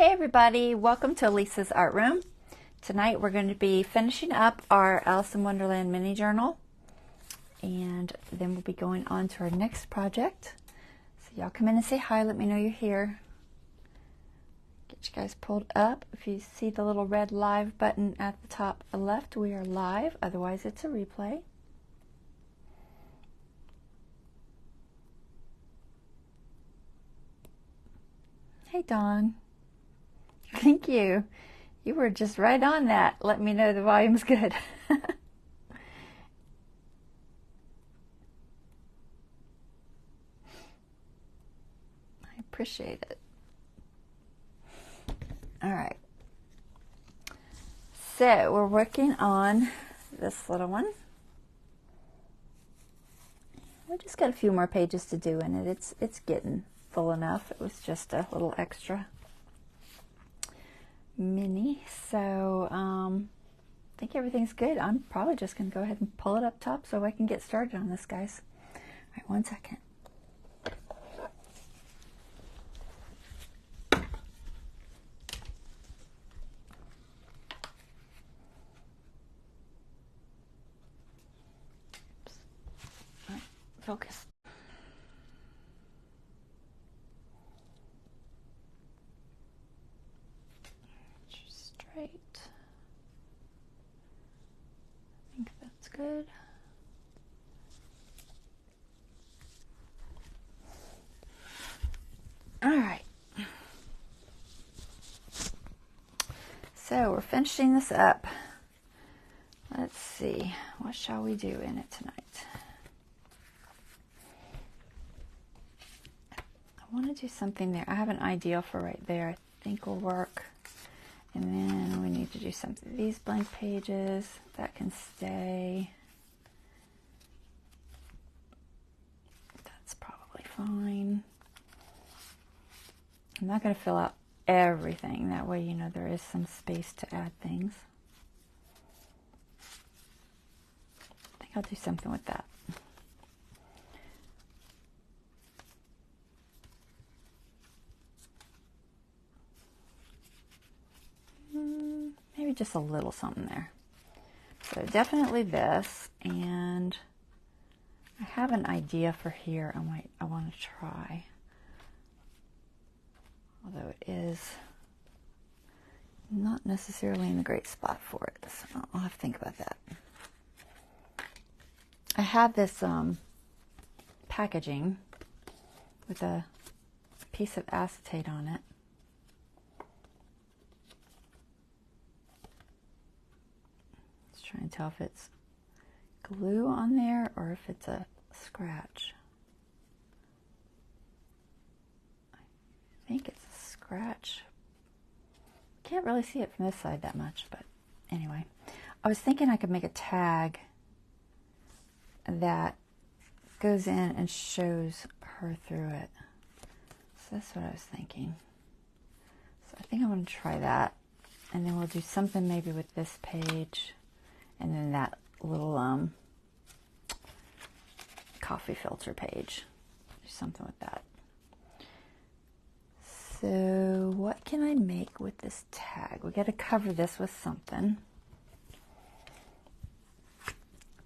Hey everybody, welcome to Lisa's Art Room. Tonight we're going to be finishing up our Alice in Wonderland mini journal, and then we'll be going on to our next project. So y'all come in and say hi, let me know you're here. Get you guys pulled up. If you see the little red live button at the top left, we are live, otherwise it's a replay. Hey Dawn. Thank you. You were just right on that. Let me know the volume's good. I appreciate it. All right. So we're working on this little one. We just got a few more pages to do in it. It's getting full enough. It was just a little extra mini, so I think everything's good. I'm probably just going to go ahead and pull it up top so I can get started on this, guys. All right, 1 second. Oops. All right, focus. Straight. I think that's good. All right. So we're finishing this up. Let's see, what shall we do in it tonight? I want to do something there. I have an idea for right there. I think will work. And then we need to do something. These blank pages, that can stay. That's probably fine. I'm not going to fill out everything. That way, you know, there is some space to add things. I think I'll do something with that. Maybe just a little something there. So definitely this, and I have an idea for here I want to try. Although it is not necessarily in a great spot for it, so I'll have to think about that. I have this packaging with a piece of acetate on it. Try and tell if it's glue on there or if it's a scratch. I think it's a scratch. Can't really see it from this side that much, but anyway. I was thinking I could make a tag that goes in and shows her through it. So that's what I was thinking. So I think I'm going to try that. And then we'll do something maybe with this page. And then that little coffee filter page. Do something with that. So what can I make with this tag? We got to cover this with something.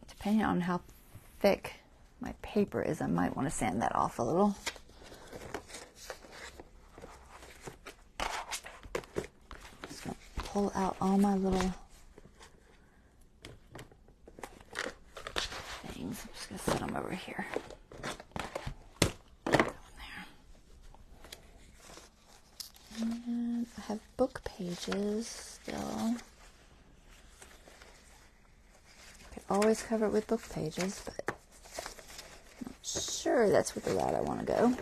Depending on how thick my paper is, I might want to sand that off a little. Just going to pull out all my little I'm just going to set them over here. There. And I have book pages still. I could always cover it with book pages, but I'm not sure that's what the route I want to go.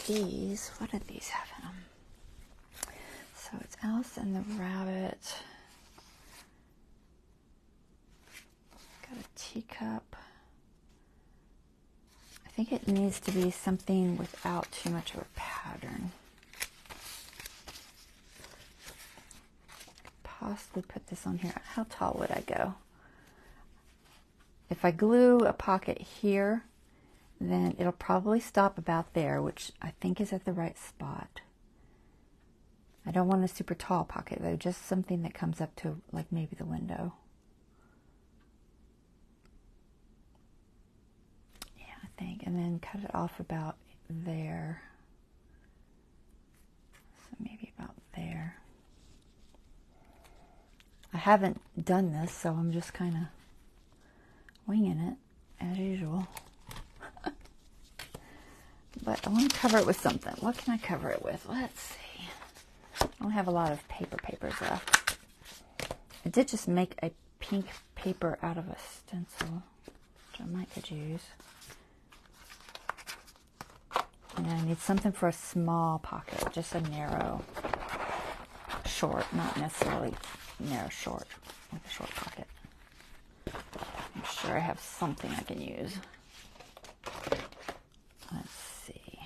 These, what did these have in them? So it's Alice and the Rabbit. Got a teacup. I think it needs to be something without too much of a pattern. Possibly put this on here. How tall would I go? If I glue a pocket here then it'll probably stop about there, which I think is at the right spot. I don't want a super tall pocket though, just something that comes up to like maybe the window. Yeah, I think, and then cut it off about there. So maybe about there. I haven't done this, so I'm just kind of winging it as usual. But I want to cover it with something. What can I cover it with? Let's see. I don't have a lot of papers left. I did just make a pink paper out of a stencil, which I might could use. And then I need something for a small pocket, just a narrow, short, not necessarily narrow, short, with a short pocket. I'm sure I have something I can use. Let's see.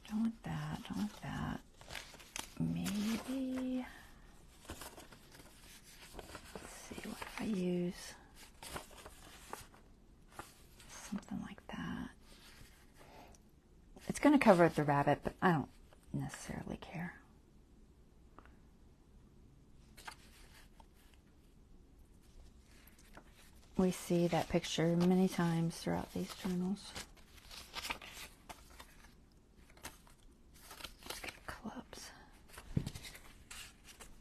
Don't want that, don't want that. Maybe, let's see, what if I use something like that? It's going to cover the rabbit, but I don't necessarily care. We see that picture many times throughout these journals. Let's get clubs.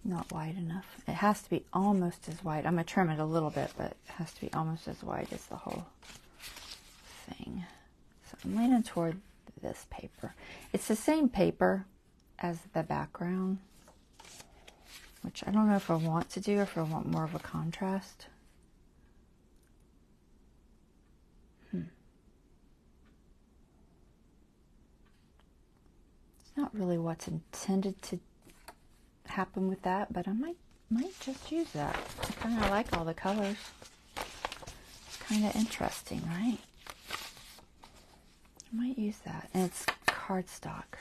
Not wide enough. It has to be almost as wide. I'm going to trim it a little bit, but it has to be almost as wide as the whole thing. So I'm leaning toward this paper. It's the same paper as the background, which I don't know if I want to do or if I want more of a contrast. It's not really what's intended to happen with that, but I might just use that. I kind of like all the colors. It's kind of interesting, right? I might use that. And it's cardstock.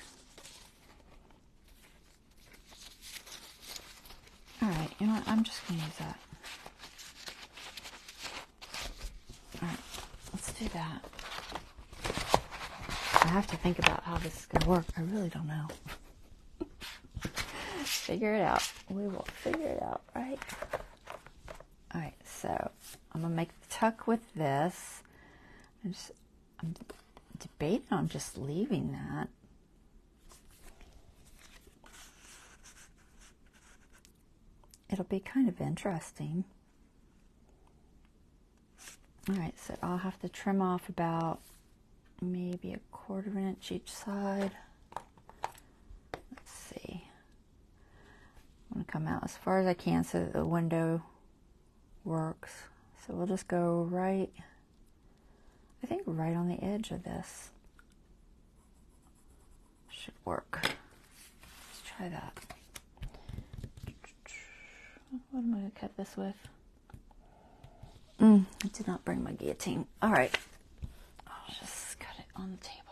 Alright, you know what? I'm just going to use that. Alright, let's do that. I have to think about how this is going to work. I really don't know. Figure it out. We will figure it out, right? Alright, so I'm going to make the tuck with this. I'm debating on just leaving that. It'll be kind of interesting. Alright, so I'll have to trim off about maybe 1/4 inch each side. Let's see. I'm going to come out as far as I can so that the window works. So we'll just go right, I think right on the edge of this. Should work. Let's try that. What am I going to cut this with? I did not bring my guillotine. Alright. I'll just cut it on the table.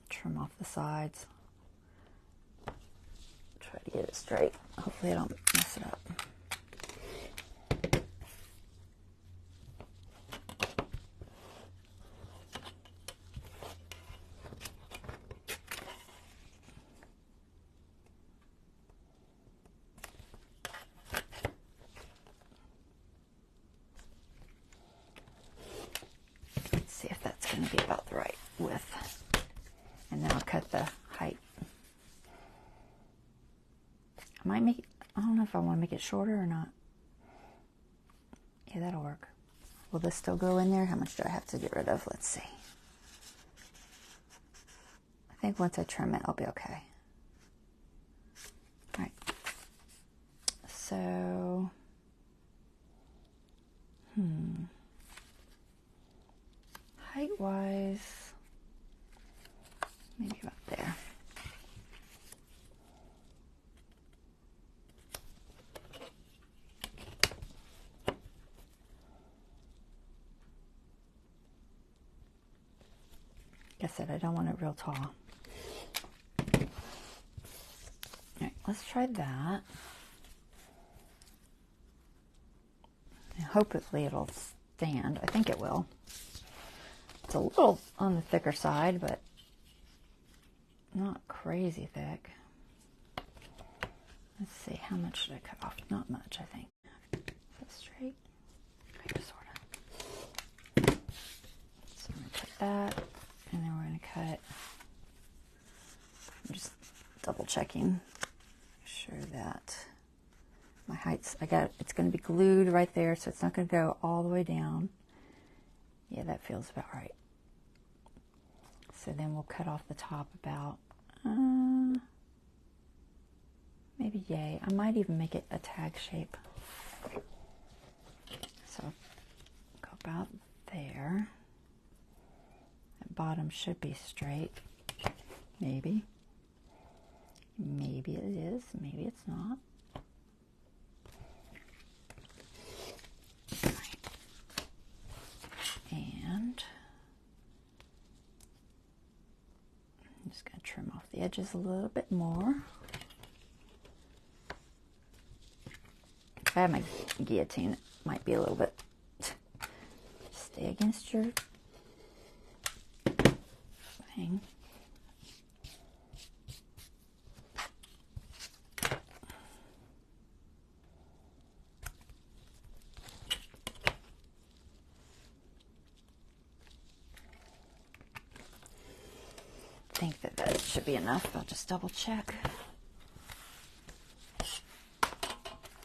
Trim off the sides. Try to get it straight. Hopefully I don't mess it up. Let's see if that's going to be about the right width. And then I'll cut the height. I might make it, I don't know if I want to make it shorter or not. Yeah, that'll work. Will this still go in there? How much do I have to get rid of? Let's see. I think once I trim it, I'll be okay. All right. So, height-wise, maybe about there. Like I said, I don't want it real tall. let's try that. And hopefully it'll stand. I think it will. It's a little on the thicker side, but not crazy thick. Let's see, how much did I cut off? Not much, I think. Is that straight? Kind of, sort of. So I'm going to cut that, and then we're going to cut. I'm just double checking, sure that my heights, it's going to be glued right there, so it's not going to go all the way down. Yeah, that feels about right. So then we'll cut off the top about, maybe yay. I might even make it a tag shape. So go about there. That bottom should be straight. Maybe. Maybe it is. Maybe it's not. And I'm just going to trim off the edges a little bit more. If I have my guillotine, it might be a little bit. Stay against your thing. I think that should be enough. I'll just double check. I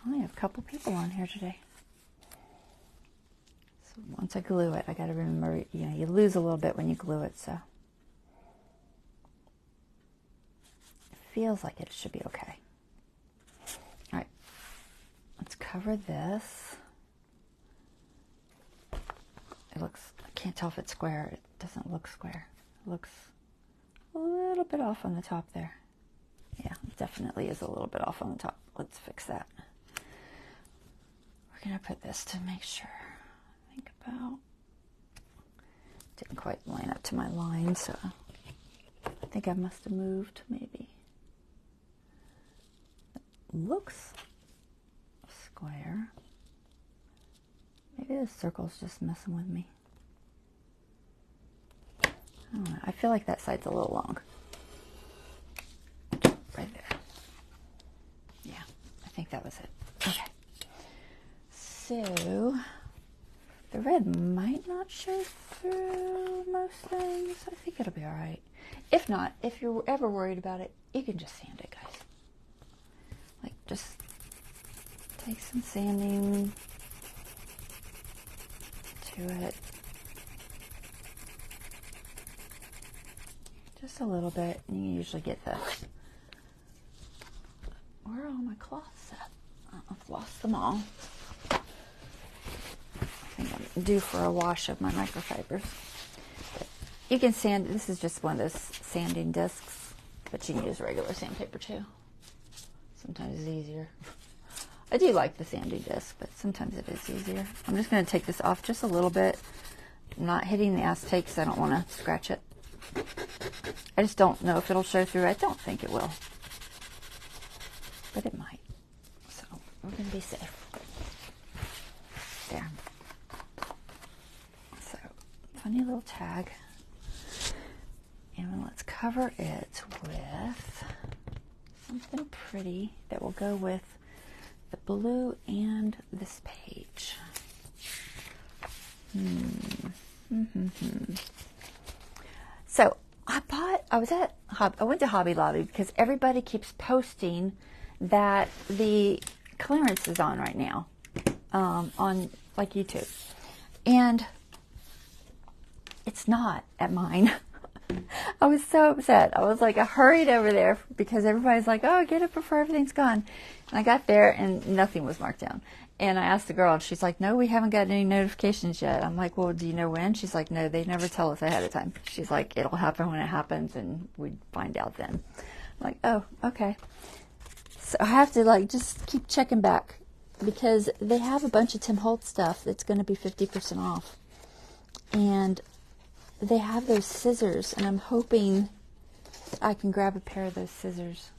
only have a couple people on here today. So once I glue it, I got to remember, you know, you lose a little bit when you glue it, so it feels like it should be okay. All right, let's cover this. It looks, I can't tell if it's square. It doesn't look square. It looks a little bit off on the top there. Yeah, it definitely is a little bit off on the top. Let's fix that. We're going to put this to make sure. Think about. Didn't quite line up to my line, so I think I must have moved maybe. It looks square. Maybe the circle's just messing with me. I don't know. I feel like that side's a little long. Right there. Yeah, I think that was it. Okay. So, the red might not show through most things. I think it'll be alright. If not, if you're ever worried about it, you can just sand it, guys. Like, just take some sanding to it. Just a little bit. You can usually get the... Where are all my cloths at? I've lost them all. I think I'm due for a wash of my microfibers. But you can sand, this is just one of those sanding discs, but you can use regular sandpaper too. Sometimes it's easier. I do like the sanding disc, but sometimes it is easier. I'm just going to take this off just a little bit. I'm not hitting the acetate because I don't want to scratch it. I just don't know if it'll show through. I don't think it will, but it might. So we're going to be safe. There. So, funny little tag. And let's cover it with something pretty that will go with the blue and this page. So I went to Hobby Lobby because everybody keeps posting that the clearance is on right now, on like YouTube, and it's not at mine. I was so upset. I was like, I hurried over there because everybody's like, oh, get it before everything's gone. And I got there and nothing was marked down. And I asked the girl, and she's like, no, we haven't got any notifications yet. I'm like, well, do you know when? She's like, no, they never tell us ahead of time. She's like, it'll happen when it happens, and we'd find out then. I'm like, oh, okay. So I have to, like, just keep checking back because they have a bunch of Tim Holtz stuff that's going to be 50% off. And they have those scissors, and I'm hoping I can grab a pair of those scissors.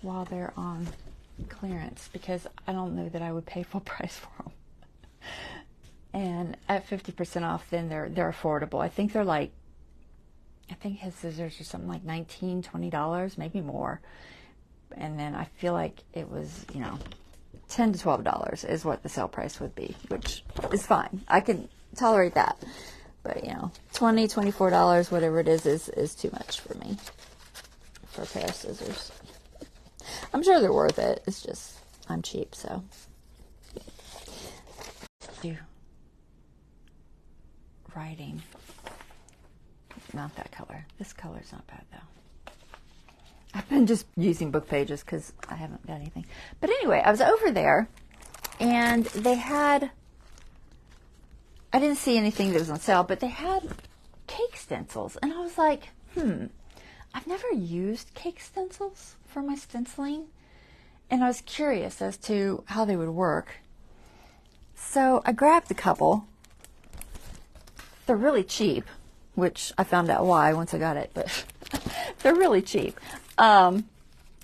while they're on clearance, because I don't know that I would pay full price for them. And at 50% off, then they're affordable. I think they're like, I think his scissors are something like $19, $20, maybe more. And then I feel like it was, you know, $10 to $12 is what the sale price would be, which is fine. I can tolerate that. But, you know, $20, $24, whatever it is too much for me for a pair of scissors. I'm sure they're worth it. It's just, I'm cheap, so. Writing. Not that color. This color's not bad, though. I've been just using book pages because I haven't done anything. But anyway, I was over there, and they had, I didn't see anything that was on sale, but they had cake stencils. And I was like, I've never used cake stencils for my stenciling. And I was curious as to how they would work. So I grabbed a couple. They're really cheap, which I found out why once I got it, but they're really cheap.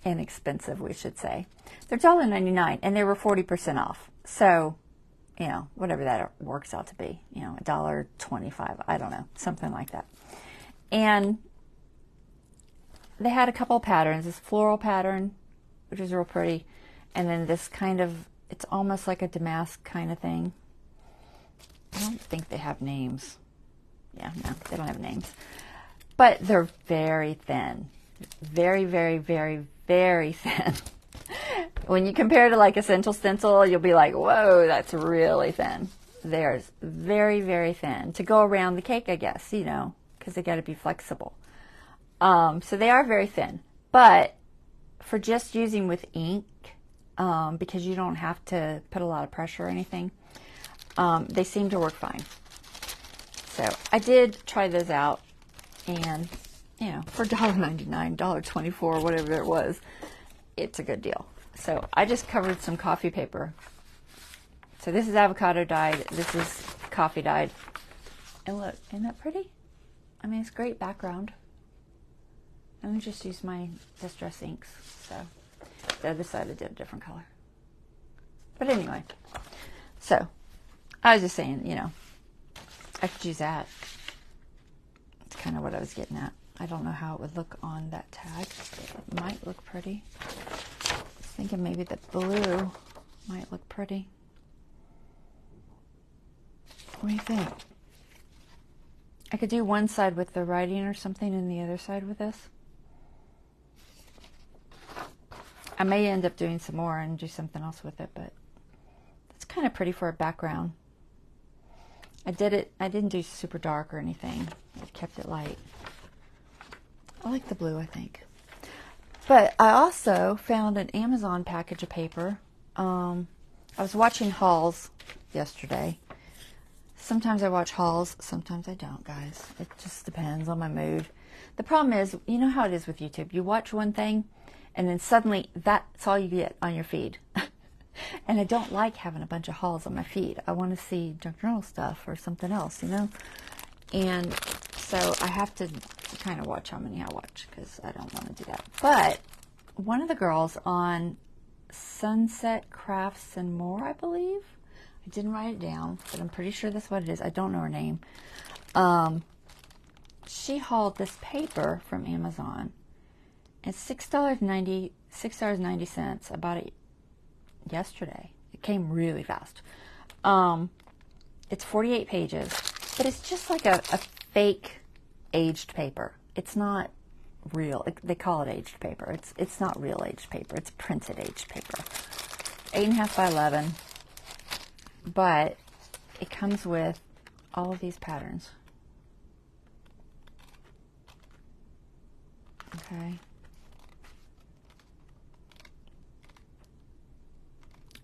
Inexpensive, we should say. They're $1.99, and they were 40% off. So, you know, whatever that works out to be, you know, $1.25, I don't know, something like that. And they had a couple of patterns, this floral pattern, which is real pretty, and then this kind of, it's almost like a damask kind of thing. I don't think they have names. Yeah, no, they don't have names. But they're very thin. Very, very, very, very thin. When you compare to like Essential Stencil, you'll be like, whoa, that's really thin. They're very, very thin. To go around the cake, I guess, you know, because they got to be flexible. So they are very thin. But for just using with ink, because you don't have to put a lot of pressure or anything, they seem to work fine. So I did try those out, and you know, for $1.99, $1.24, whatever it was, it's a good deal. So I just covered some coffee paper. So this is avocado dyed, this is coffee dyed. And look, isn't that pretty? I mean, it's great background. Let me just use my Distress inks. So the other side I did a different color. But anyway, so I was just saying, you know, I could use that. That's kind of what I was getting at. I don't know how it would look on that tag. It might look pretty. I was thinking maybe the blue might look pretty. What do you think? I could do one side with the writing or something and the other side with this. I may end up doing some more and do something else with it, but it's kind of pretty for a background. I didn't do super dark or anything. I kept it light. I like the blue, I think. But I also found an Amazon package of paper. I was watching hauls yesterday. Sometimes I watch hauls, sometimes I don't, guys. It just depends on my mood. The problem is, you know how it is with YouTube. You watch one thing, and then suddenly that's all you get on your feed. And I don't like having a bunch of hauls on my feed. I want to see junk journal stuff or something else, you know? And so I have to kind of watch how many I watch, because I don't want to do that. But one of the girls on Sunset Crafts and More, I believe. I didn't write it down, but I'm pretty sure that's what it is. I don't know her name. She hauled this paper from Amazon. It's $6.90. I bought it yesterday. It came really fast. It's 48 pages, but it's just like a fake aged paper. It's not real. They call it aged paper. It's not real aged paper. It's printed aged paper. 8.5 by 11. But it comes with all of these patterns. Okay.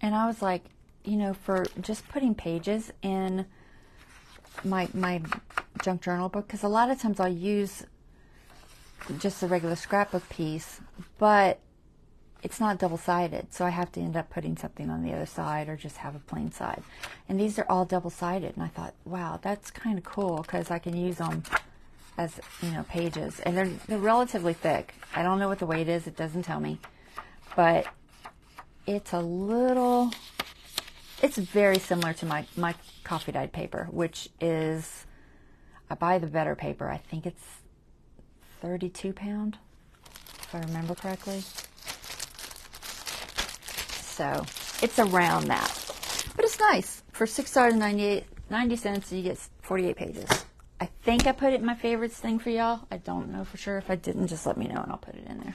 And I was like, you know, for just putting pages in my junk journal book, because a lot of times I'll use just a regular scrapbook piece, but it's not double-sided, so I have to end up putting something on the other side or just have a plain side. And these are all double-sided, and I thought, wow, that's kind of cool, because I can use them as, you know, pages. And they're relatively thick. I don't know what the weight is. It doesn't tell me. but it's a little, it's very similar to my coffee dyed paper, which is, I buy the better paper. I think it's 32 pound, if I remember correctly. So it's around that, but it's nice. For $6.90, you get 48 pages. I think I put it in my favorites thing for y'all. I don't know for sure. If I didn't, just let me know and I'll put it in there in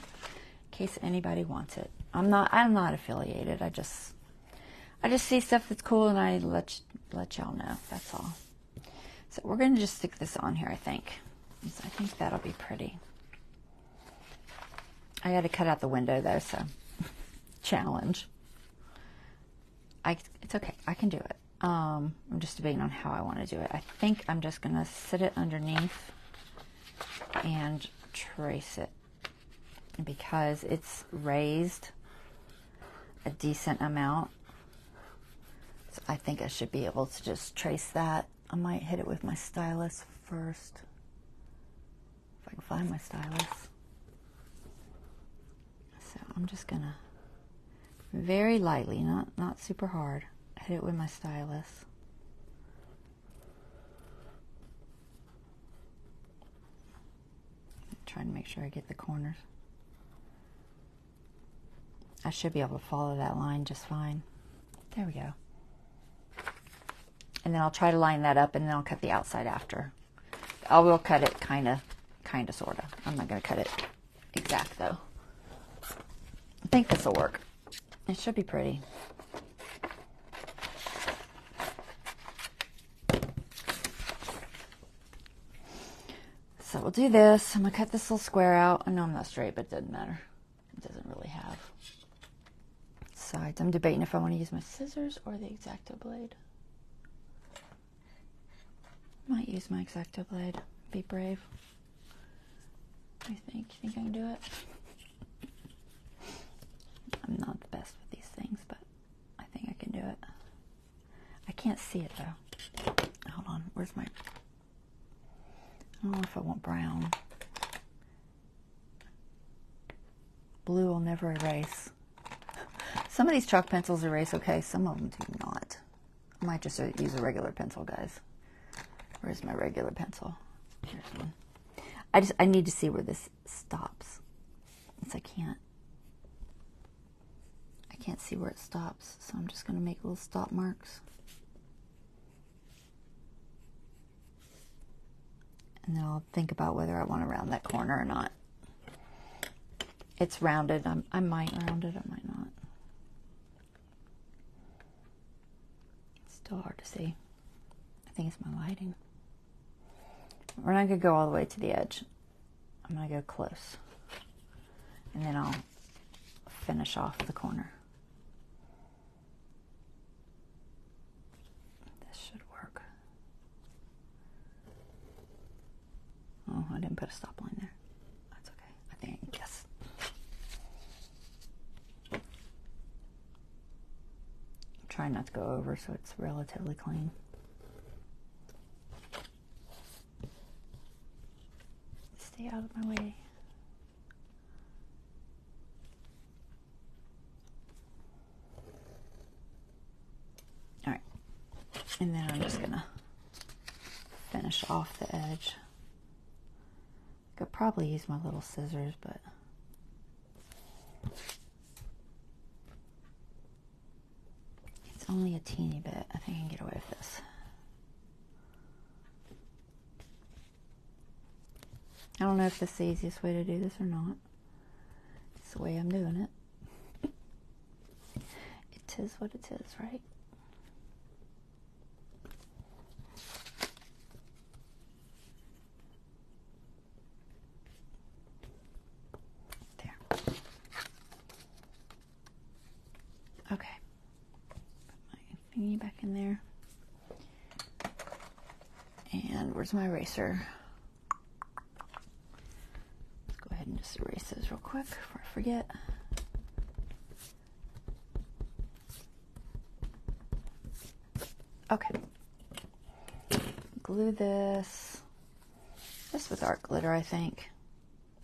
case anybody wants it. I'm not affiliated. I just see stuff that's cool and I let y'all know. That's all. So we're going to just stick this on here, I think. I think that'll be pretty. I got to cut out the window though, so challenge. It's okay. I can do it. I'm just debating on how I want to do it. I think I'm just going to sit it underneath and trace it because it's raised a decent amount. So I think I should be able to just trace that. I might hit it with my stylus first. If I can find my stylus. So I'm just going to very lightly, not super hard, hit it with my stylus. Trying to make sure I get the corners. I should be able to follow that line just fine. There we go. And then I'll try to line that up and then I'll cut the outside after. I will cut it kind of, sort of. I'm not going to cut it exact though. I think this will work. It should be pretty. So we'll do this. I'm going to cut this little square out. I know I'm not straight, but it doesn't matter. It doesn't really have sides. I'm debating if I want to use my scissors or the X-Acto blade. Might use my X-Acto blade. Be brave. What do you think? You think I can do it? I'm not the best with these things, but I think I can do it. I can't see it though. Hold on, where's my, I don't know if I want brown. Blue will never erase. Some of these chalk pencils erase okay, some of them do not. I might just use a regular pencil, guys. Where's my regular pencil? Here's one. I need to see where this stops. Since I can't see where it stops, so I'm just going to make little stop marks. And then I'll think about whether I want to round that corner or not. It's rounded. I might round it, I might not. It's still hard to see. I think it's my lighting. We're not going to go all the way to the edge. I'm going to go close. And then I'll finish off the corner. This should work. Oh, I didn't put a stop line there. That's okay. I think I can guess. I'm trying not to go over so it's relatively clean. Stay out of my way. All right, and then I'm just gonna finish off the edge. I could probably use my little scissors, but it's only a teeny bit. I think I can get away with this. I don't know if this is the easiest way to do this or not. It's the way I'm doing it. It is what it is, right? There. Okay. Put my thingy back in there. And where's my eraser? And just erase those real quick before I forget. Okay. Glue this with art glitter, I think.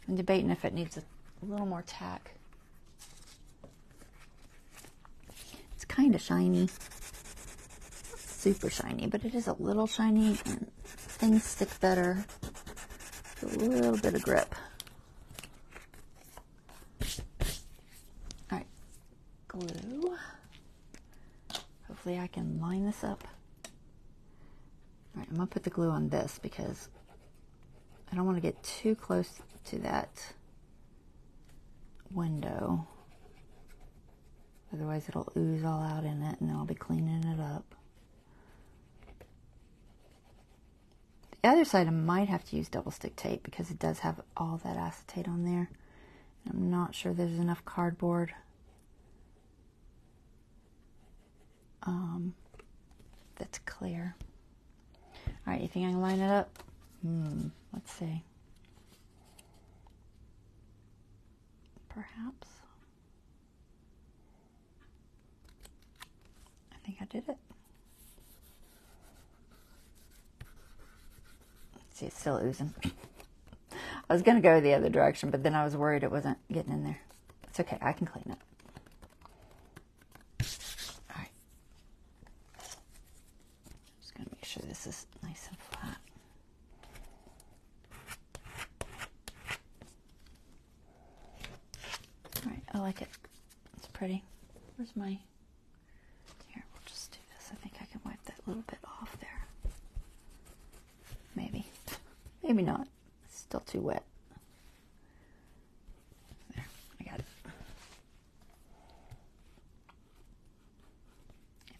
I'm debating if it needs a little more tack. kind of shiny. Super shiny, but it is a little shiny, and things stick better with a little bit of grip. All right, glue. Hopefully I can line this up. All right, I'm gonna put the glue on this because I don't want to get too close to that window. Otherwise it'll ooze all out in it, and then I'll be cleaning it up. The other side I might have to use double stick tape because it does have all that acetate on there. I'm not sure there's enough cardboard that's clear. All right, you think I can line it up? Let's see. Perhaps. I think I did it. See, it's still oozing. I was going to go the other direction, but then I was worried it wasn't getting in there. It's okay. I can clean it. All right. Just going to make sure this is nice and flat. All right. I like it. It's pretty. Where's my... Here, we'll just do this. I think I can wipe that little bit off there. Maybe. Maybe not. It's still too wet. There, I got it.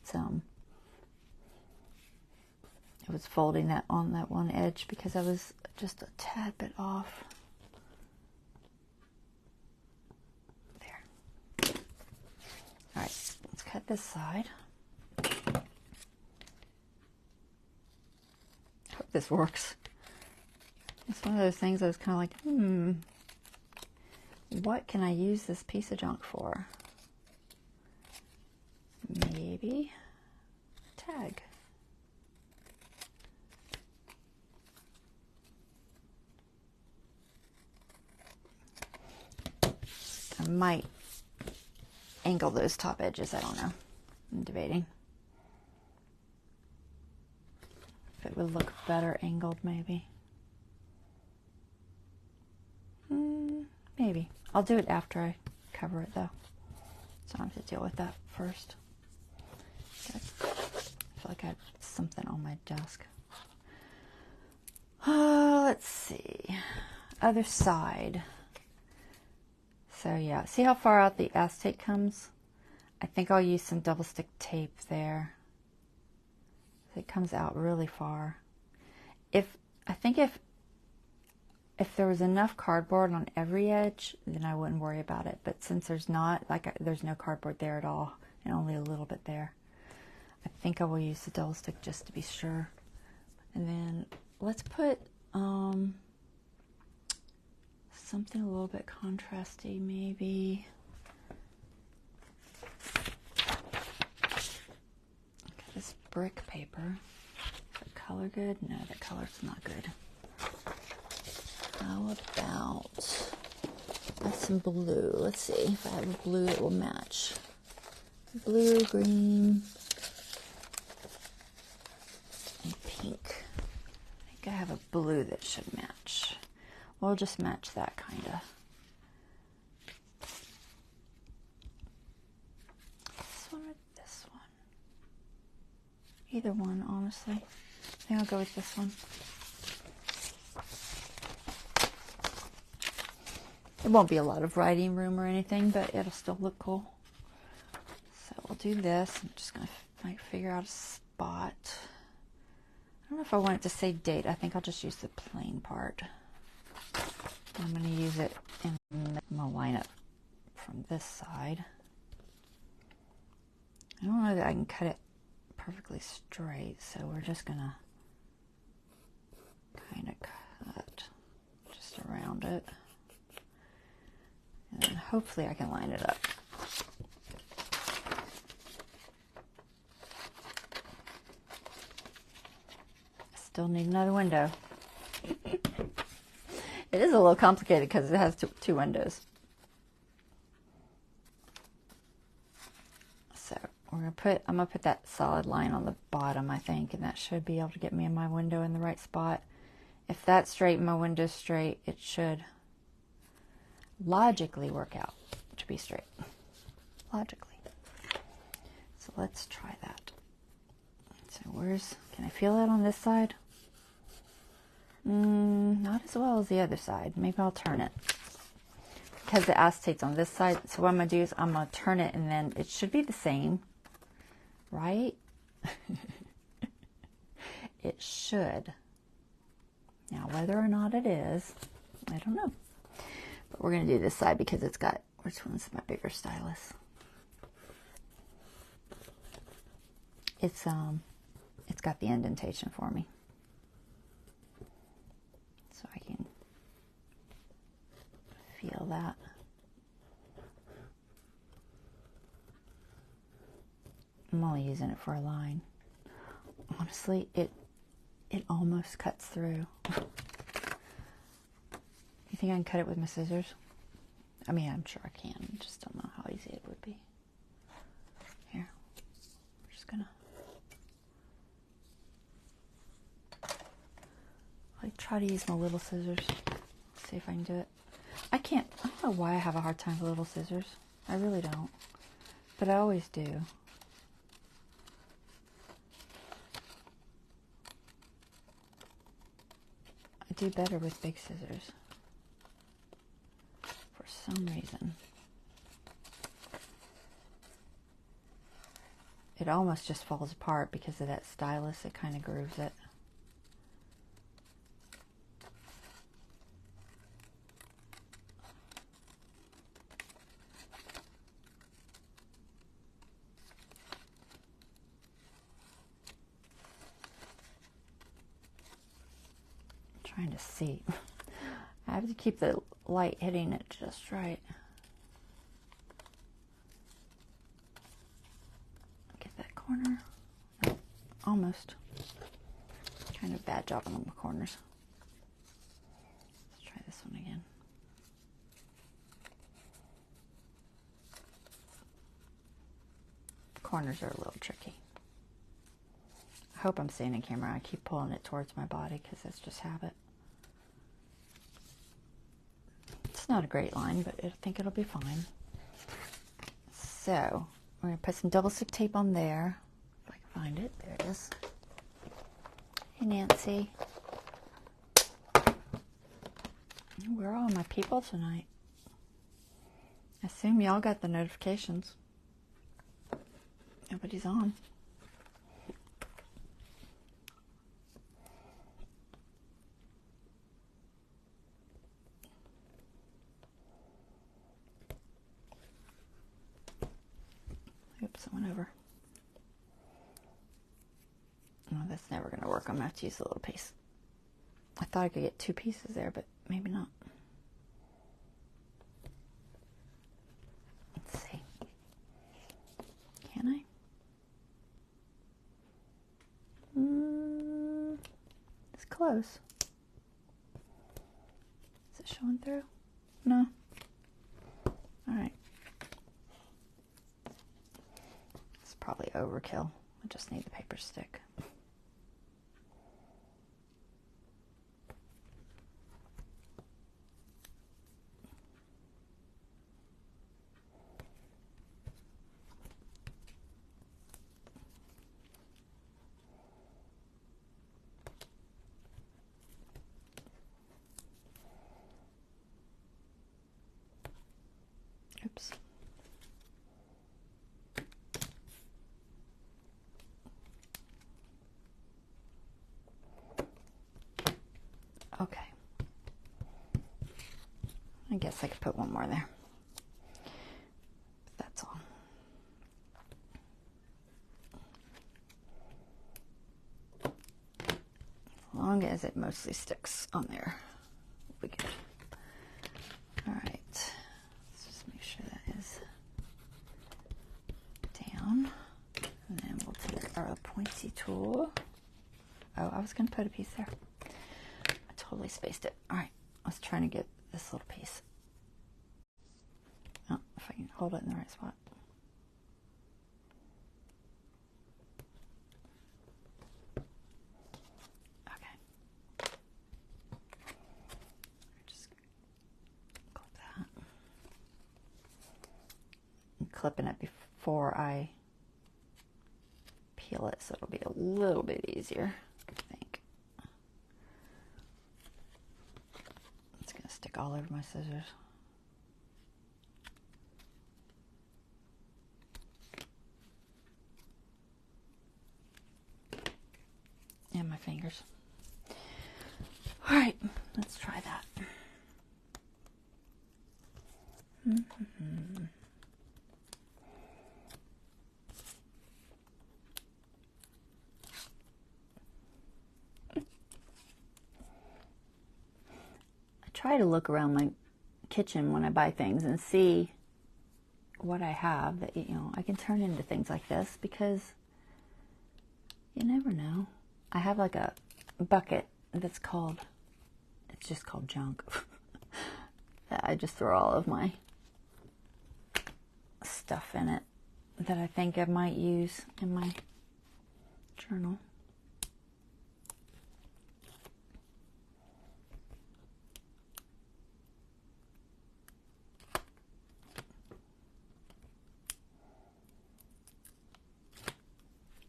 It's I was folding that on that one edge because I was just a tad bit off. There. All right, let's cut this side. Hope this works. It's one of those things I was kind of like, what can I use this piece of junk for? Maybe a tag. I might angle those top edges. I don't know. I'm debating. If it would look better angled, maybe. Maybe. I'll do it after I cover it, though. So I don't have to deal with that first. Okay. I feel like I have something on my desk. Let's see. Other side. So yeah, see how far out the acetate comes? I think I'll use some double stick tape there. It comes out really far. I think if there was enough cardboard on every edge, then I wouldn't worry about it. But since there's not, there's no cardboard there at all, and only a little bit there, I think I will use the double stick just to be sure. And then let's put something a little bit contrasty, maybe. Okay, this brick paper. Is the color good? No, the color's not good. How about some blue? Let's see if I have a blue that will match. Blue, green, and pink. I think I have a blue that should match. We'll just match that kind of. This one or this one? Either one, honestly. I think I'll go with this one. It won't be a lot of writing room or anything, but it'll still look cool. So we'll do this. I'm just going to figure out a spot. I don't know if I want it to say date. I think I'll just use the plain part. I'm going to use it and I'm going to line up from this side. I don't know that I can cut it perfectly straight, so we're just going to kind of cut just around it. And then hopefully I can line it up. Still need another window. It is a little complicated because it has two windows. So we're I'm gonna put that solid line on the bottom, I think, and that should be able to get me in my window in the right spot. If that's straight and my window's straight, it should logically work out to be straight. Logically. So let's try that. So can I feel that on this side? Not as well as the other side. Maybe I'll turn it. Because the acetate's on this side, so what I'm going to do is I'm going to turn it, and then it should be the same, right? It should. Now, whether or not it is, I don't know. But we're going to do this side because it's got, which one's my bigger stylus? It's got the indentation for me. So I can feel that. I'm only using it for a line. Honestly, it almost cuts through. You think I can cut it with my scissors? I mean, I'm sure I can. I just don't know how easy it would be. Here, I'm just gonna try to use my little scissors. See if I can do it. I don't know why I have a hard time with little scissors. I really don't. But I always do. I do better with big scissors. For some reason. It almost just falls apart because of that stylus. It kind of grooves it. Trying to see. I have to keep the light hitting it just right. Get that corner. No, almost. Kind of bad job on the corners. Let's try this one again. Corners are a little tricky. I hope I'm seeing in camera. I keep pulling it towards my body because that's just habit. It's not a great line, but I think it'll be fine. So, we're going to put some double stick tape on there. If I can find it. There it is. Hey, Nancy. Where are all my people tonight? I assume y'all got the notifications. Nobody's on. Oops, I went over. Oh, that's never going to work. I'm going to have to use a little piece. I thought I could get 2 pieces there, but maybe not. Let's see. Can I? It's close. Is it showing through? No. Alright. It's probably overkill. I just need the paper stick. Oops. Okay. I guess I could put one more there. That's all. As long as it mostly sticks on there, we'll be good. All right. Let's just make sure that is down. And then we'll take our pointy tool. Oh, I was going to put a piece there. I totally spaced it. All right. I was trying to get this little piece. Oh, if I can hold it in the right spot. clipping it before I peel it, so it'll be a little bit easier, I think. It's going to stick all over my scissors. And my fingers. All right, let's try that. I try to look around my kitchen when I buy things and see what I have that, you know, I can turn into things like this, because you never know. I have like a bucket that's called, it's just called junk. That I just throw all of my stuff in it that I think I might use in my journal.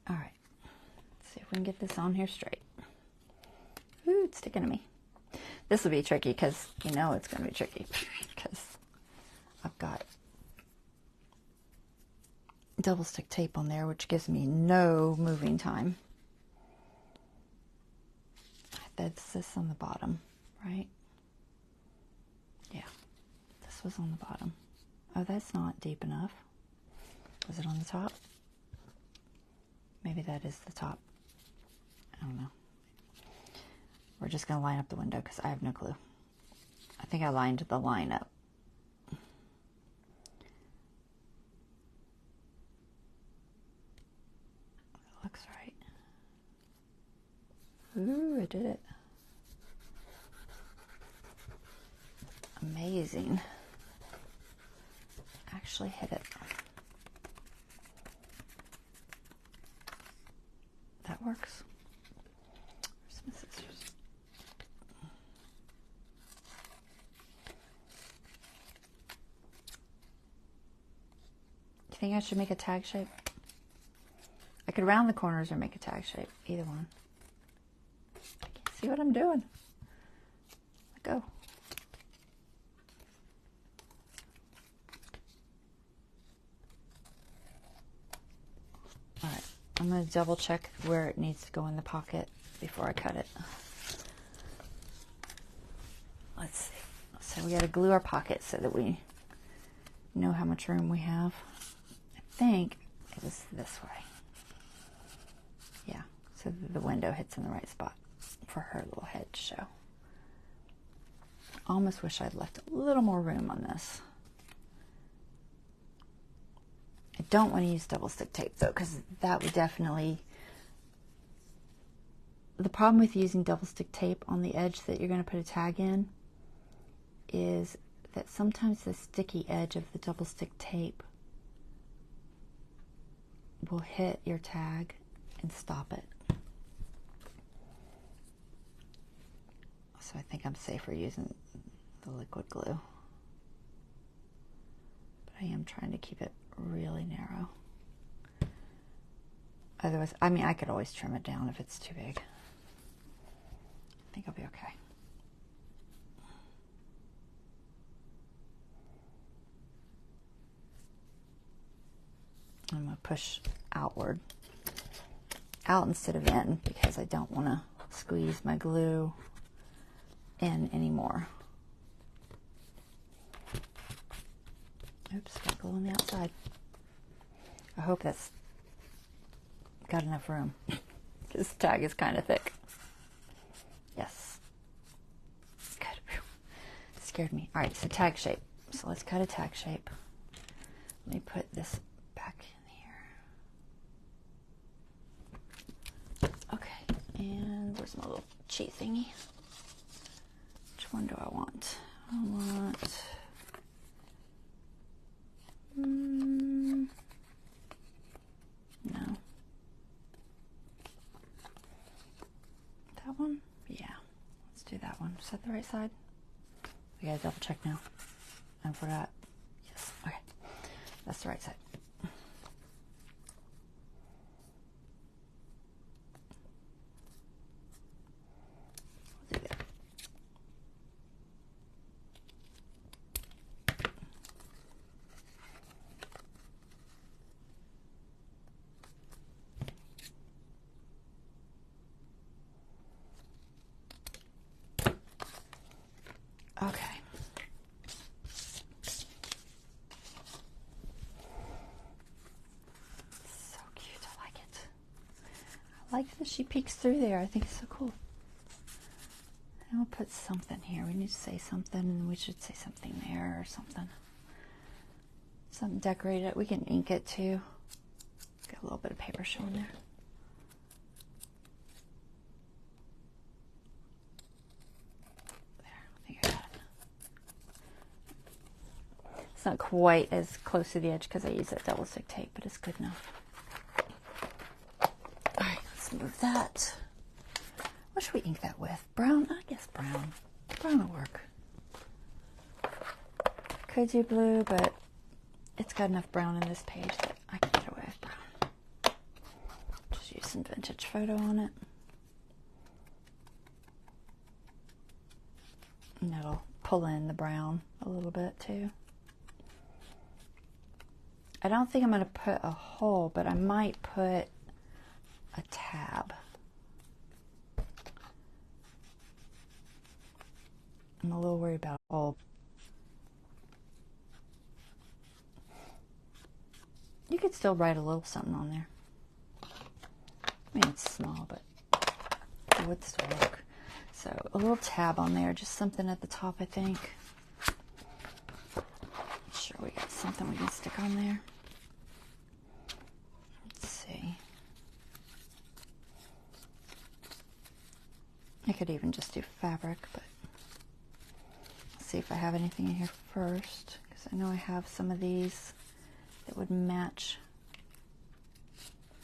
All right, let's see if we can get this on here straight. Ooh, it's sticking to me. This will be tricky, because you know it's going to be tricky, because I've got double stick tape on there, which gives me no moving time. That's this on the bottom, right? Yeah, this was on the bottom. Oh, that's not deep enough. Was it on the top? Maybe that is the top. I don't know. We're just going to line up the window because I have no clue. I think I lined the line up. That looks right. Ooh, I did it. Amazing. Actually hit it. That works. Where's my scissors? Do you think I should make a tag shape? I could round the corners or make a tag shape. Either one. See what I'm doing? Let go. All right. I'm going to double check where it needs to go in the pocket before I cut it. Let's see. So we got to glue our pocket so that we know how much room we have. I think it was this way. Yeah, so the window hits in the right spot for her little head to show. Almost wish I'd left a little more room on this. I don't want to use double stick tape though, because that would definitely, the problem with using double stick tape on the edge that you're going to put a tag in is that sometimes the sticky edge of the double stick tape will hit your tag and stop it. So I think I'm safer using the liquid glue. But I am trying to keep it really narrow. Otherwise, I mean, I could always trim it down if it's too big. I think I'll be okay. I'm going to push outward, out instead of in, because I don't want to squeeze my glue in anymore. Oops, got glue on the outside. I hope that's got enough room. This tag is kind of thick. Yes. Good. It scared me. All right, so tag shape. So let's cut a tag shape. Let me put this back in here. Okay, and where's my little cheat thingy? Which one do I want? I want... no. That one? Yeah. Let's do that one. Is that the right side? We gotta double check now. I forgot. Yes. Okay. That's the right side. We'll do that. Okay. So cute. I like it. I like that she peeks through there. I think it's so cool. And we'll put something here. We need to say something. We should say something there or something. Something decorated. We can ink it too. Got a little bit of paper showing there. It's not quite as close to the edge because I use that double stick tape, but it's good enough. Alright, let's move that. What should we ink that with? Brown? I guess brown. Brown will work. Could do blue, but it's got enough brown in this page that I can get away with brown. Just use some vintage photo on it. And that'll pull in the brown a little bit too. I don't think I'm going to put a hole, but I might put a tab. I'm a little worried about a hole. You could still write a little something on there. I mean, it's small, but it would still work. So a little tab on there, just something at the top, I think. I'm sure we got something we can stick on there. Let's see. I could even just do fabric, but let's see if I have anything in here first, because I know I have some of these that would match.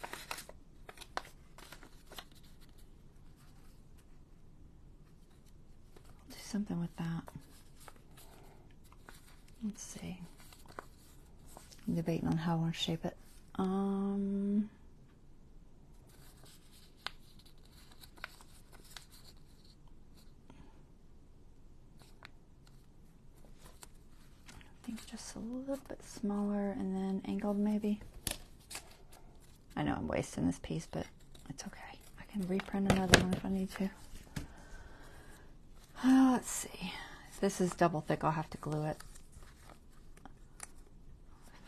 I'll do something with that. Let's see. I'm debating on how I want to shape it. I think just a little bit smaller and then angled maybe. I know I'm wasting this piece, but it's okay. I can reprint another one if I need to. Let's see. If this is double thick, I'll have to glue it.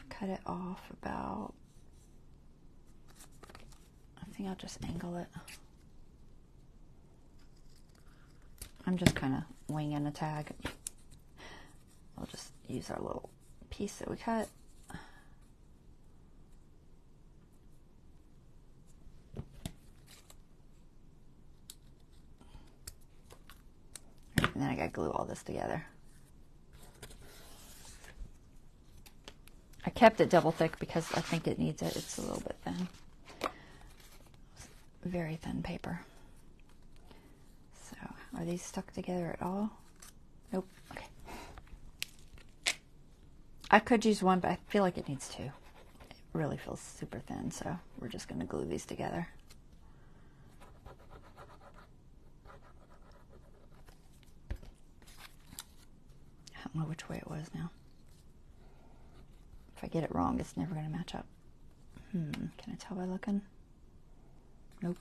Cut it off about, I think I'll just angle it. I'm just kind of winging a tag. We'll just use our little piece that we cut. And then I gotta glue all this together. I kept it double thick because I think it needs it. It's a little bit thin. Very thin paper. So, are these stuck together at all? Nope. Okay. I could use one, but I feel like it needs two. It really feels super thin, so we're just going to glue these together. I don't know which way it was now. If I get it wrong, it's never going to match up. Can I tell by looking? Nope.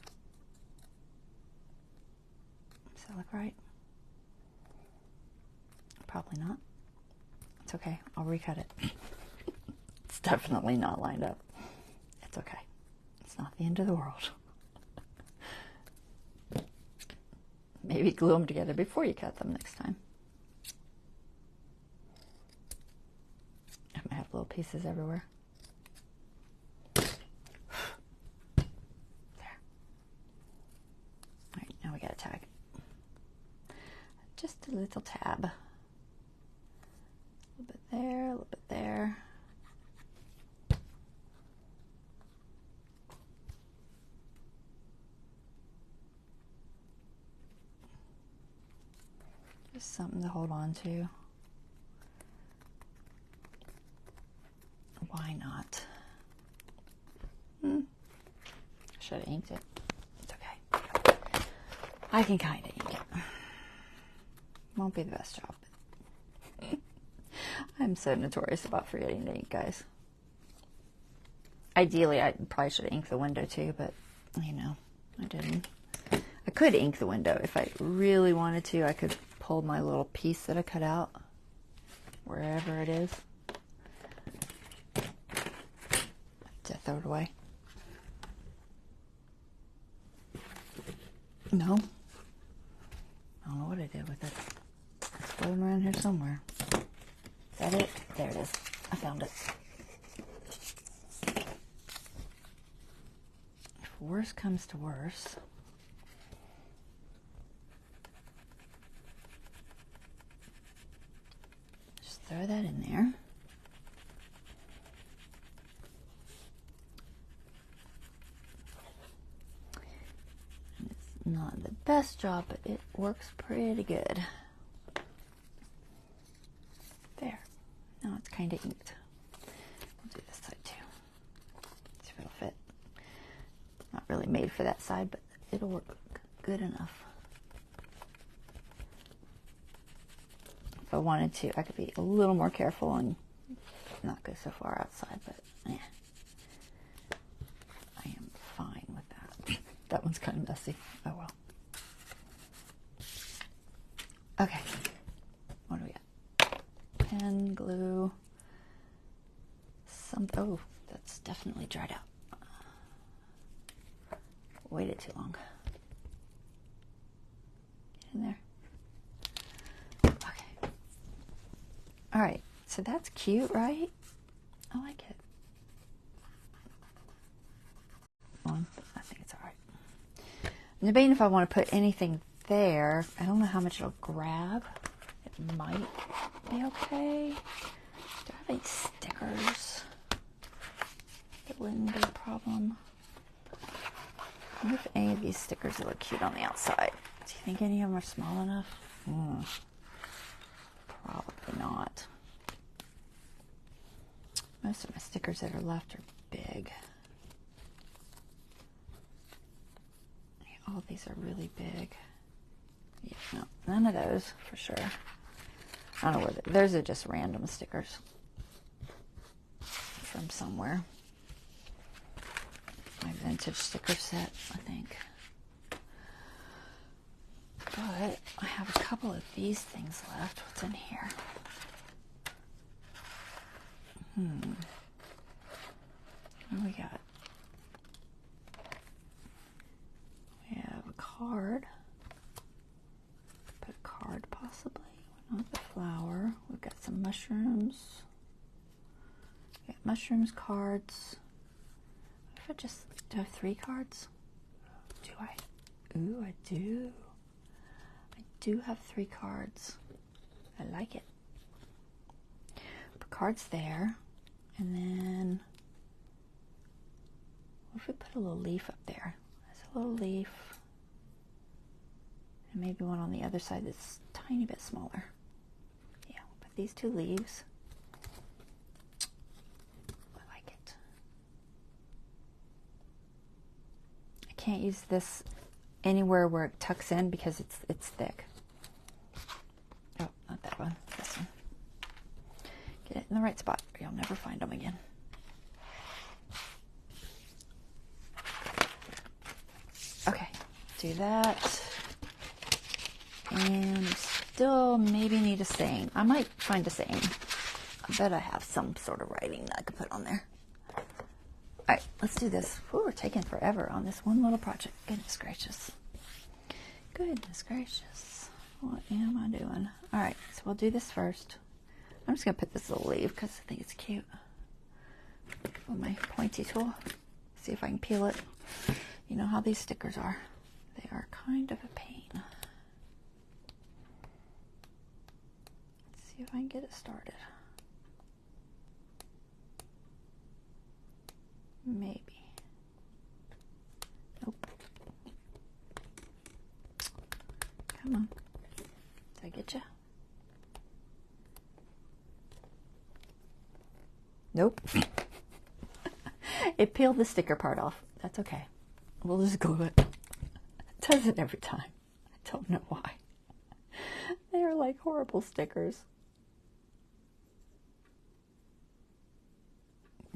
Does that look right? Probably not. It's okay. I'll recut it. It's definitely not lined up. It's okay. It's not the end of the world. Maybe glue them together before you cut them next time. I might have little pieces everywhere. There. All right, now we got a tag. Just a little tab. A little bit there, a little bit there. Just something to hold on to. Why inked it. It's okay. I can kind of ink it. Won't be the best job. I'm so notorious about forgetting to ink, guys. Ideally, I probably should have inked the window too, but, you know, I didn't. I could ink the window if I really wanted to. I could pull my little piece that I cut out, wherever it is. Just throw it away. No. I don't know what I did with it. It's floating around here somewhere. Is that it? There it is. I found it. If worse comes to worse, just throw that in there. Not the best job, but it works pretty good. There. Now it's kind of inked. We'll do this side too. See if it'll fit. Not really made for that side, but it'll work good enough. If I wanted to, I could be a little more careful and not go so far outside, but yeah. I am fine with that. That one's kind of messy. Oh well. Okay. What do we got? Pen, glue, some. Oh, that's definitely dried out. Waited too long. Get in there. Okay. All right. So that's cute, right? I like it. I think it's all right. I'm debating if I want to put anything there. I don't know how much it'll grab. It might be okay. Do I have any stickers that wouldn't be a problem? I wonder if any of these stickers look cute on the outside. Do you think any of them are small enough? Probably not. Most of my stickers that are left are big. All these are really big. Yeah, no, none of those for sure. I don't know where those are just random stickers from somewhere. My vintage sticker set, I think. But I have a couple of these things left. What's in here? What do we got? We have a card. Put a card possibly. Not the flower. We've got some mushrooms. We got mushrooms, cards. If I just do I have 3 cards? Do I? Ooh, I do. I do have 3 cards. I like it. Put cards there, and then what if we put a little leaf up there? There's a little leaf. And maybe one on the other side that's a tiny bit smaller. Yeah, we'll put these 2 leaves. I like it. I can't use this anywhere where it tucks in because it's thick. Oh, not that one. This one. Get it in the right spot or you'll never find them again. Okay, do that. And still maybe need a saying. I might find a saying. I bet I have some sort of writing that I could put on there. All right, let's do this. Whew, we're taking forever on this one little project. Goodness gracious. Goodness gracious. What am I doing? All right, so we'll do this first. I'm just going to put this little leaf because I think it's cute. With my pointy tool. See if I can peel it. You know how these stickers are. They are kind of a pain. Let's see if I can get it started. Maybe. Nope. Come on. Did I get you? Nope. It peeled the sticker part off. That's okay. we'll just glue it. It does it every time. I don't know why. They are like horrible stickers.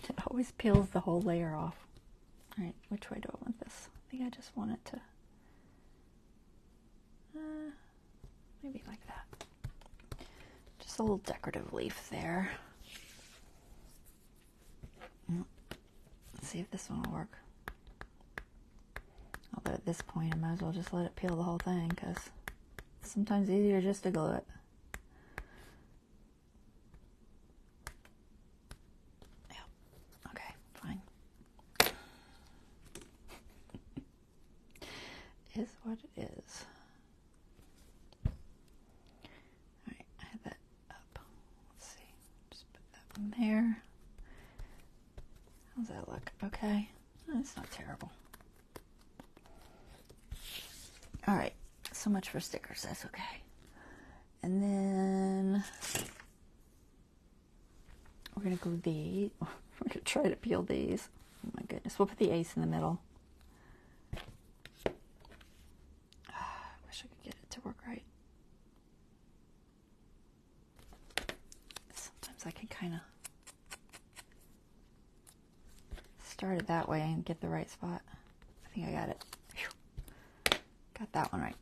It always peels the whole layer off. All right, which way do I want this? I think I just want it to, maybe like that. Just a little decorative leaf there. Let's see if this one will work. Although at this point I might as well just let it peel the whole thing, because it's sometimes easier just to glue it. Yeah. Okay, fine. Is what it is. Alright, I had that up. Let's see. Just put that one there. How's that look? Okay. That's not terrible. Alright, so much for stickers, that's okay. And then we're going to glue these. We're going to try to peel these. Oh my goodness, we'll put the ace in the middle. I wish I could get it to work right. Sometimes I can kind of start it that way and get the right spot. I think I got it. Whew. Got that one right.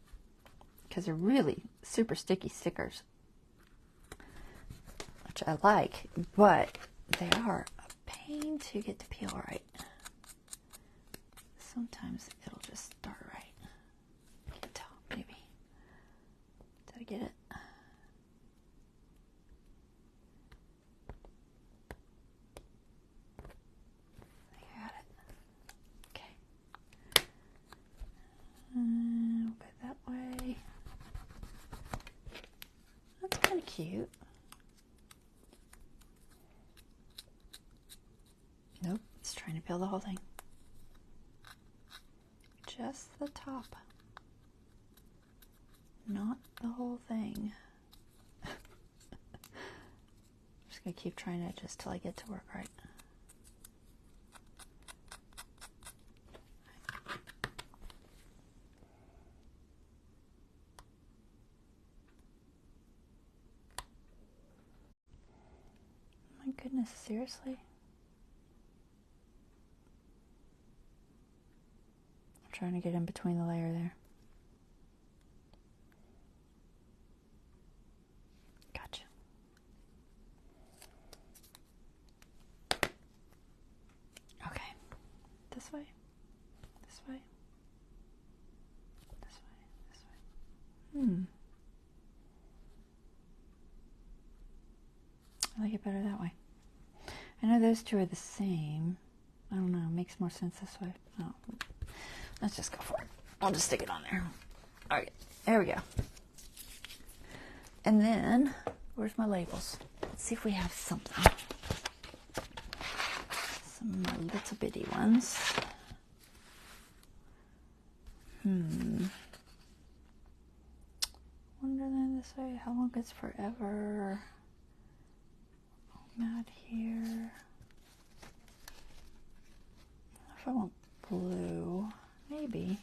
Because they're really super sticky stickers, which I like, but they are a pain to get to peel right. Sometimes it'll just start right. I can't tell, maybe. Did I get it? I think I got it. Okay. We'll go that way. That's kind of cute. Nope, it's trying to peel the whole thing. Just the top. Not the whole thing. I'm just going to keep trying it just till I get to work right. My goodness, seriously? I'm trying to get in between the layer there. Gotcha. Okay. This way. This way. This way. This way. I like it better that way. I know those two are the same. I don't know. It makes more sense this way. Oh, let's just go for it. I'll just stick it on there. All right. There we go. And then, where's my labels? Let's see if we have something. Some little bitty ones. Wonderland this way. How long is forever? Mad here. If I want blue, maybe.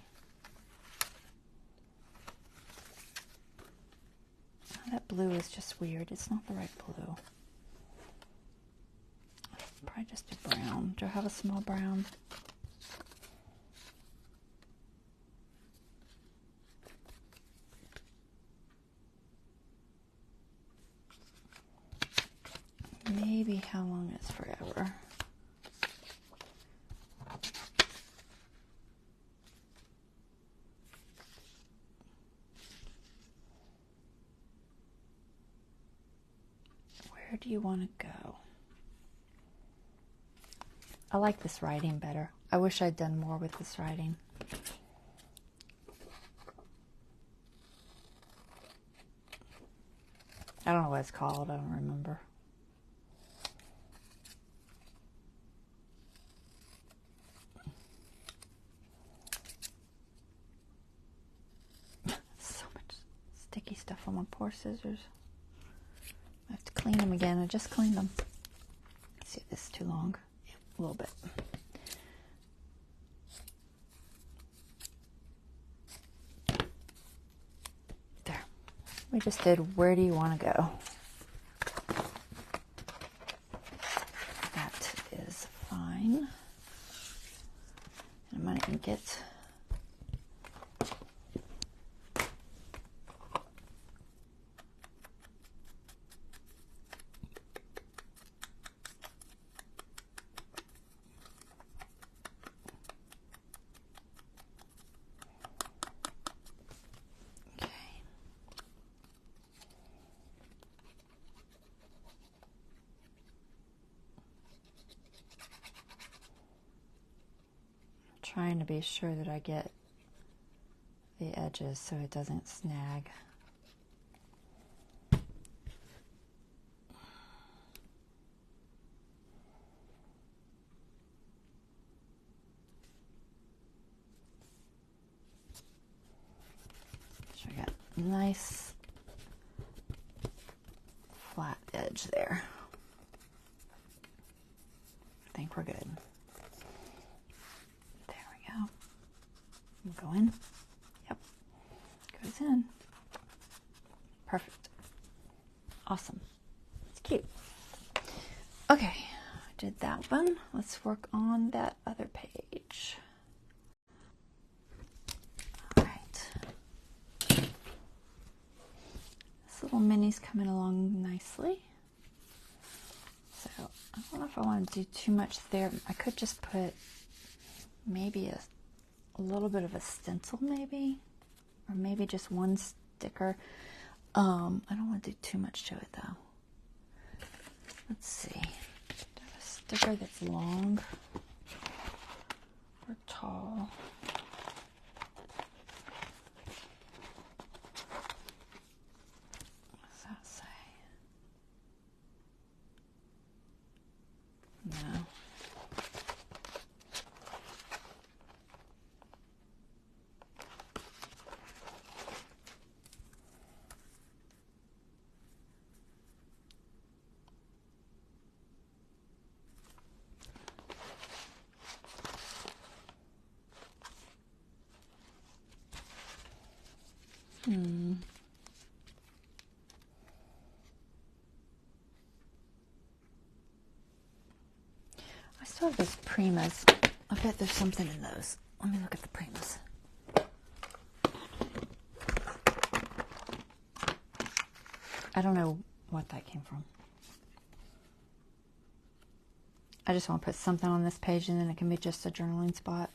Oh, that blue is just weird. It's not the right blue. Probably just do brown. Do I have a small brown? Maybe how long is forever. Where do you want to go? I like this writing better. I wish I'd done more with this writing. I don't know what it's called. I don't remember. So much sticky stuff on my poor scissors. I have to clean them again. I just cleaned them. Let's see if this is too long. A little bit. We just did where do you want to go? That is fine. I might even get trying to be sure that I get the edges so it doesn't snag. So I got a nice flat edge there. I think we're good. Go in. Yep. Goes in. Perfect. Awesome. It's cute. Okay. I did that one. Let's work on that other page. All right. This little mini's coming along nicely. So I don't know if I want to do too much there. I could just put maybe a little bit of a stencil maybe, or maybe just one sticker. I don't want to do too much to it though. Let's see. Do I have a sticker that's long or tall? What does that say? No. I still have those Primas. I bet there's something in those. Let me look at the Primas. I don't know what that came from. I just want to put something on this page and then it can be just a journaling spot.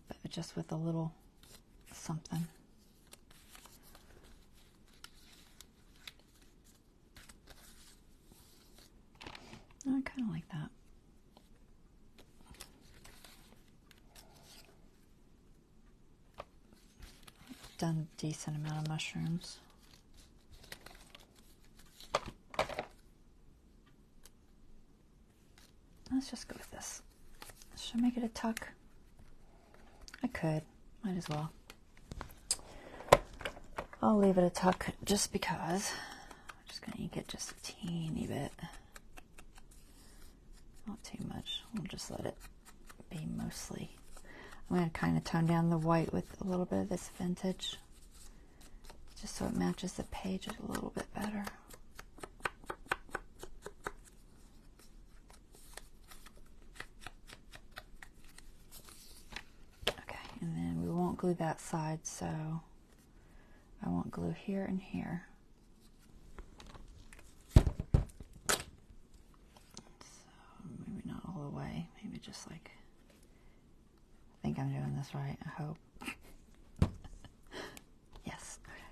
But just with a little something. I kind of like that. I've done a decent amount of mushrooms. Let's just go with this. Should I make it a tuck? I could. Might as well. I'll leave it a tuck just because. I'm just going to ink it just a teeny bit. Not too much. We'll just let it be mostly. I'm going to kind of tone down the white with a little bit of this vintage, just so it matches the page a little bit better. Okay, and then we won't glue that side, so I won't glue here and here. Just like, I think I'm doing this right, I hope. Yes, okay.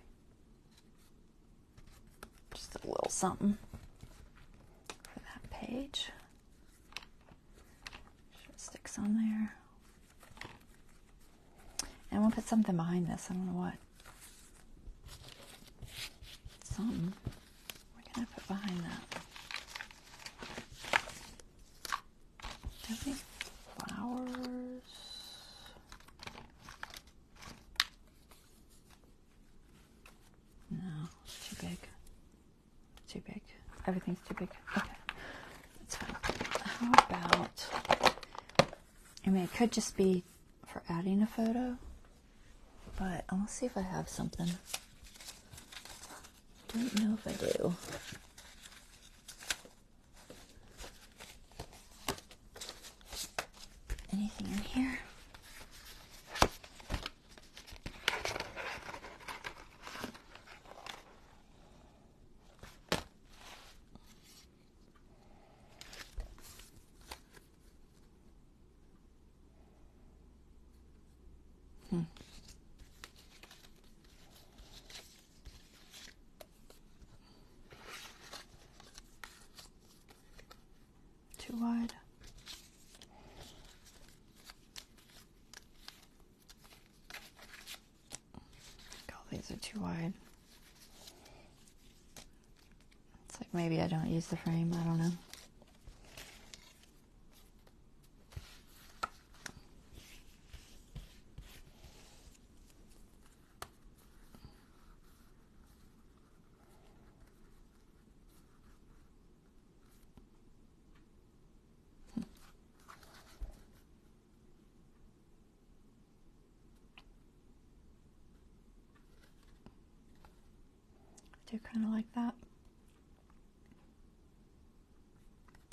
Just a little something for that page. Sure it sticks on there. And we'll put something behind this, I don't know what. Something. What can I put behind that? Do we have flowers? No, it's too big. Too big. Everything's too big. Okay, that's fine. How about, I mean, it could just be for adding a photo, but I'll see if I have something. don't know if I do. Anything in here? Too wide. All these are too wide. It's like maybe I don't use the frame, I don't know. I do kind of like that.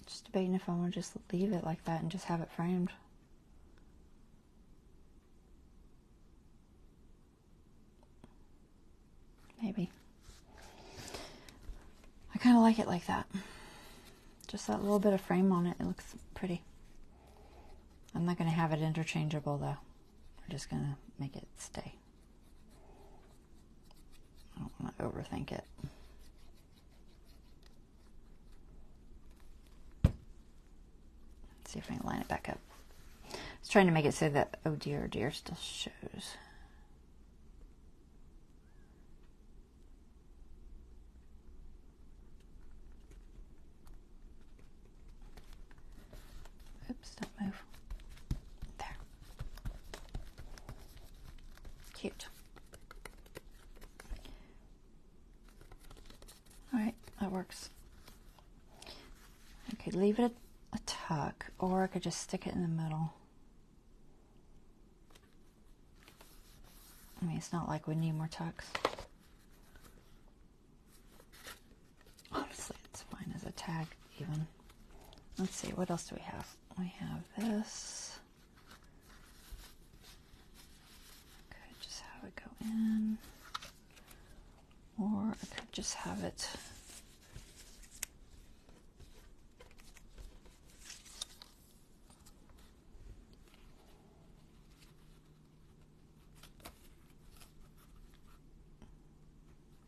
Just debating if I want to just leave it like that and just have it framed. Maybe. I kind of like it like that. Just that little bit of frame on it. It looks pretty. I'm not going to have it interchangeable though. We're just going to make it stay. I don't want to overthink it. Let's see if I can line it back up. I was trying to make it so that oh dear still shows. Oops, don't move. There. Cute. Alright, that works. I could leave it a tuck, or I could just stick it in the middle. I mean, it's not like we need more tucks. Honestly, it's fine as a tag even. Let's see, what else do we have? We have this. Could just have it go in. Or I could just have it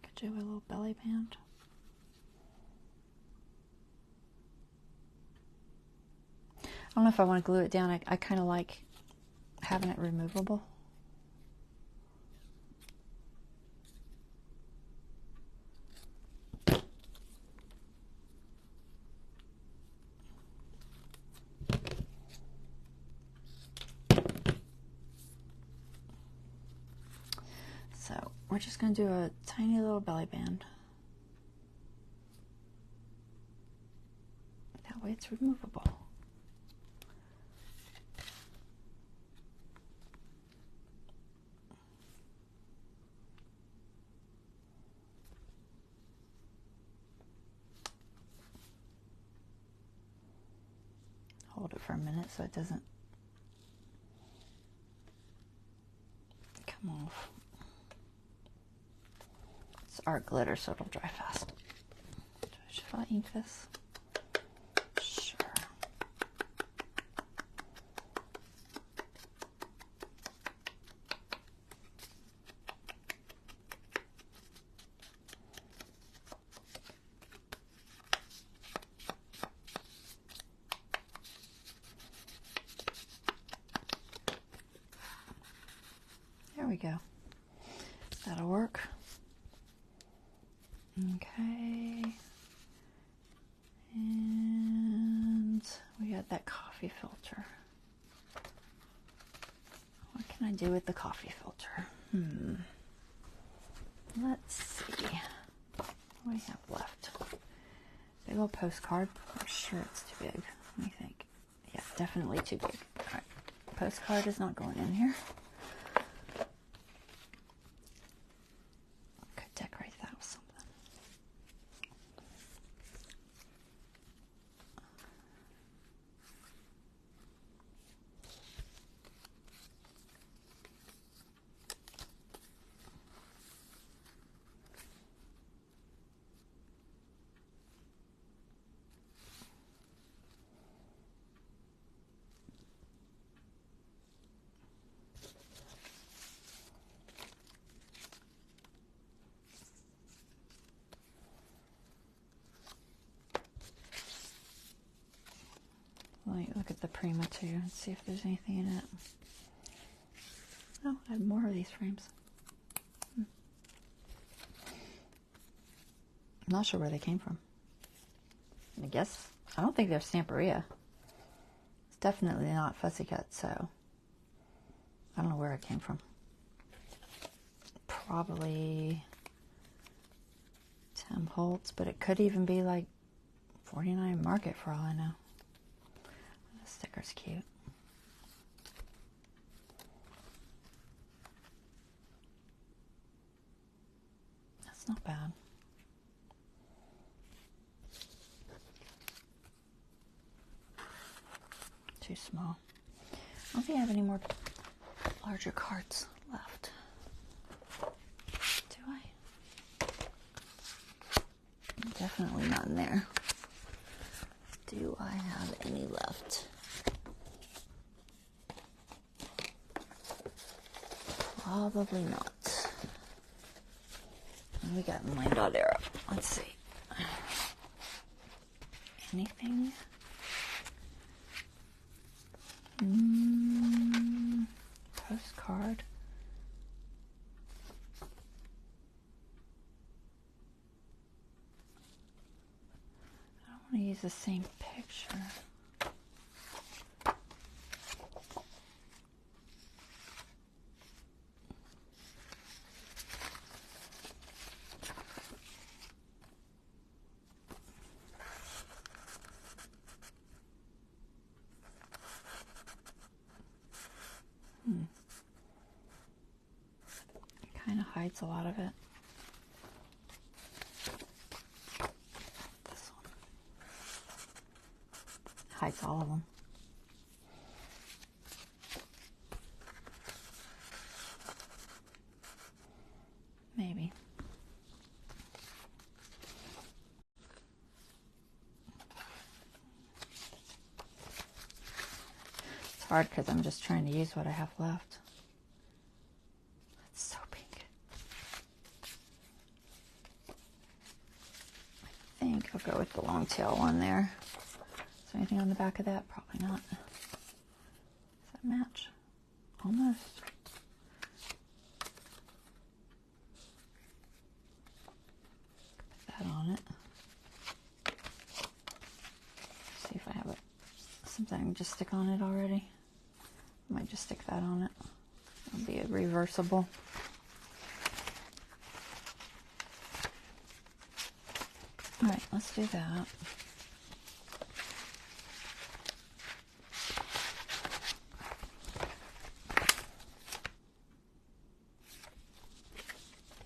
could do a little belly band. I don't know if I want to glue it down. I kind of like having it removable. So we're just going to do a tiny little belly band. That way it's removable. Hold it for a minute so it doesn't come off. It's art glitter, so it'll dry fast. Should I ink this? Sure. There we go. That'll work. Okay. And we got that coffee filter. What can I do with the coffee filter? Let's see. What do we have left? Big old postcard. I'm sure it's too big. Let me think. Yeah, definitely too big. Alright. Postcard is not going in here. Could decorate that with something. with the Prima too and see if there's anything in it. Oh, I have more of these frames. I'm not sure where they came from. I guess, I don't think they're Stamperia. It's definitely not Fussy Cut, so I don't know where it came from. Probably Tim Holtz, but it could even be like 49 Market for all I know. The sticker's cute. That's not bad. Too small. I don't think I have any more larger cards left. Do I? Definitely not in there. Do I have any left? Probably not. We got Mylar. Let's see. Anything? Postcard. I don't want to use the same picture. Kind of hides a lot of it. This one hides all of them. Maybe. It's hard because I'm just trying to use what I have left. It's so pink. I think I'll go with the long tail one there. Is there anything on the back of that? Probably not. Does that match? Almost. Put that on it. See if I have something I can just stick on it already. I might just stick that on it. It'll be a reversible. Alright, let's do that.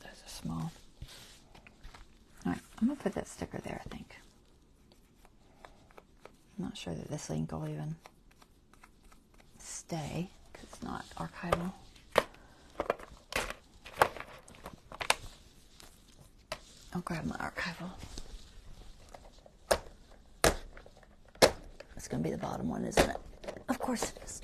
Those are small. Alright, I'm going to put that sticker there, I think. I'm not sure that this link will even stay because it's not archival. I'll grab my archival. It's going to be the bottom one, isn't it? Of course it is.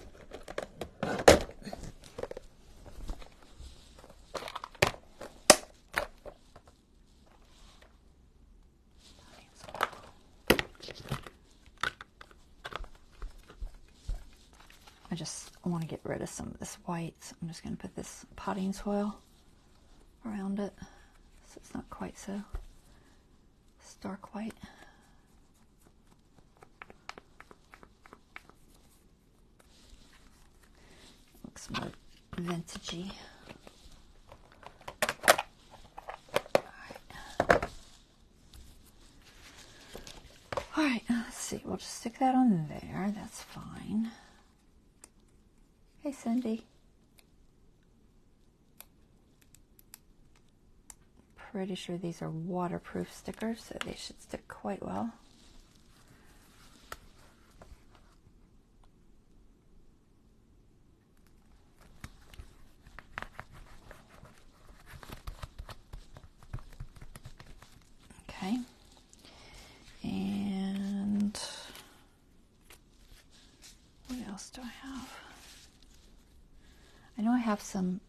I just want to get rid of some of this white, so I'm just going to put this potting soil around it so it's not quite so stark white. Looks more vintagey. Alright, let's see. We'll just stick that on there. That's fine. Hey, Cindy. Pretty sure these are waterproof stickers, so they should stick quite well. Okay. And what else do I have? I know I have some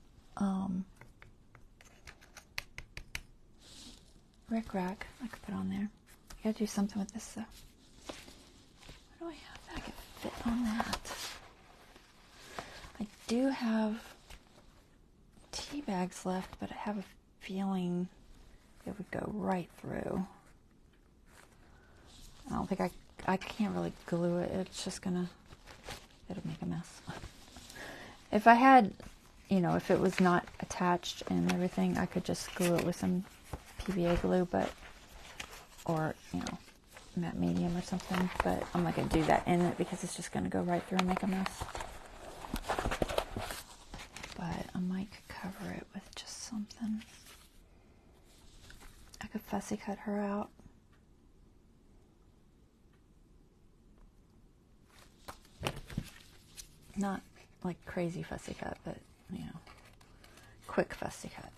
Rick Rack I could put on there. I gotta do something with this though. What do I have that I could fit on that. I do have tea bags left, but I have a feeling it would go right through. I don't think I can't really glue it. It's just it'll make a mess. If I had, you know, if it was not attached and everything, I could just glue it with some PVA glue, or, you know, matte medium or something, but I'm not going to do that in it because it's just going to go right through and make a mess. But I might cover it with just something. I could fussy cut her out. Not like crazy fussy cut, but, you know, quick fussy cut.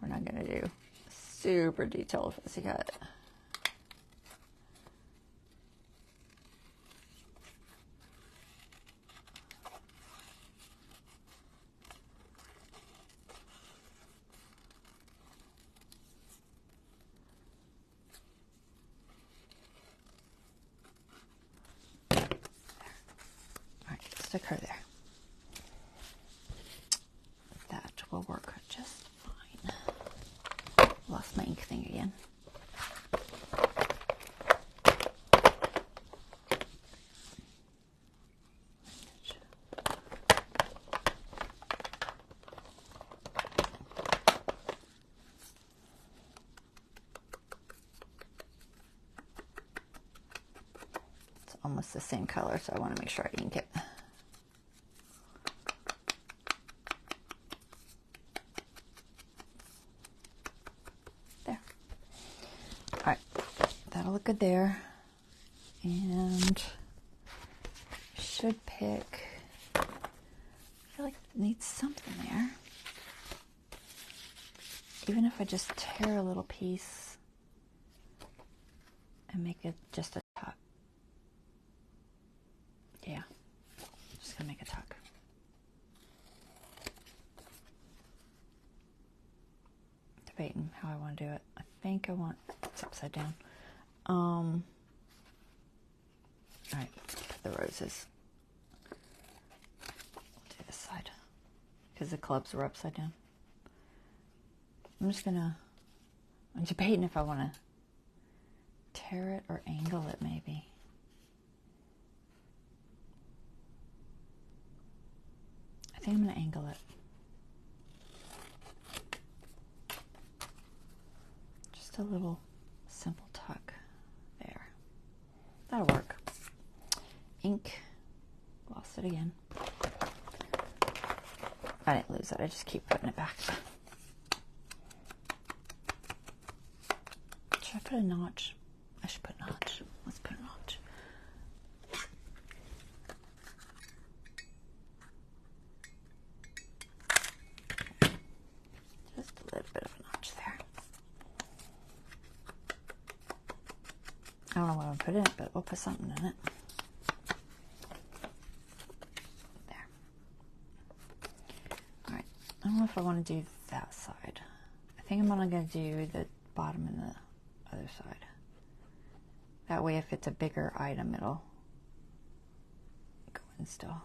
We're not going to do super detailed fussy cut. Stick her there. That will work just fine. Lost my ink thing again. It's almost the same color, so I want to make sure I ink it. Look good there, and should pick, I feel like it needs something there, even if I just tear a little piece and make it just a tuck. Yeah, just gonna make a tuck. Debating how I want to do it. I think I want it's upside down. All right, put the roses. We'll do this side because the clubs were upside down. I'm debating if I want to tear it or angle it maybe. I think I'm going to angle it. Just a little simple tuck. There. That'll work. Ink. Lost it again. I didn't lose it. I just keep putting it back. Should I put a notch? I should put a notch. Let's put a notch. Just a little bit of a notch there. I don't know what I'm going to put in it, but we'll put something in it. There. Alright, I don't know if I want to do that side. I think I'm only going to do the bottom and the other side. That way if it's a bigger item, it'll go in still.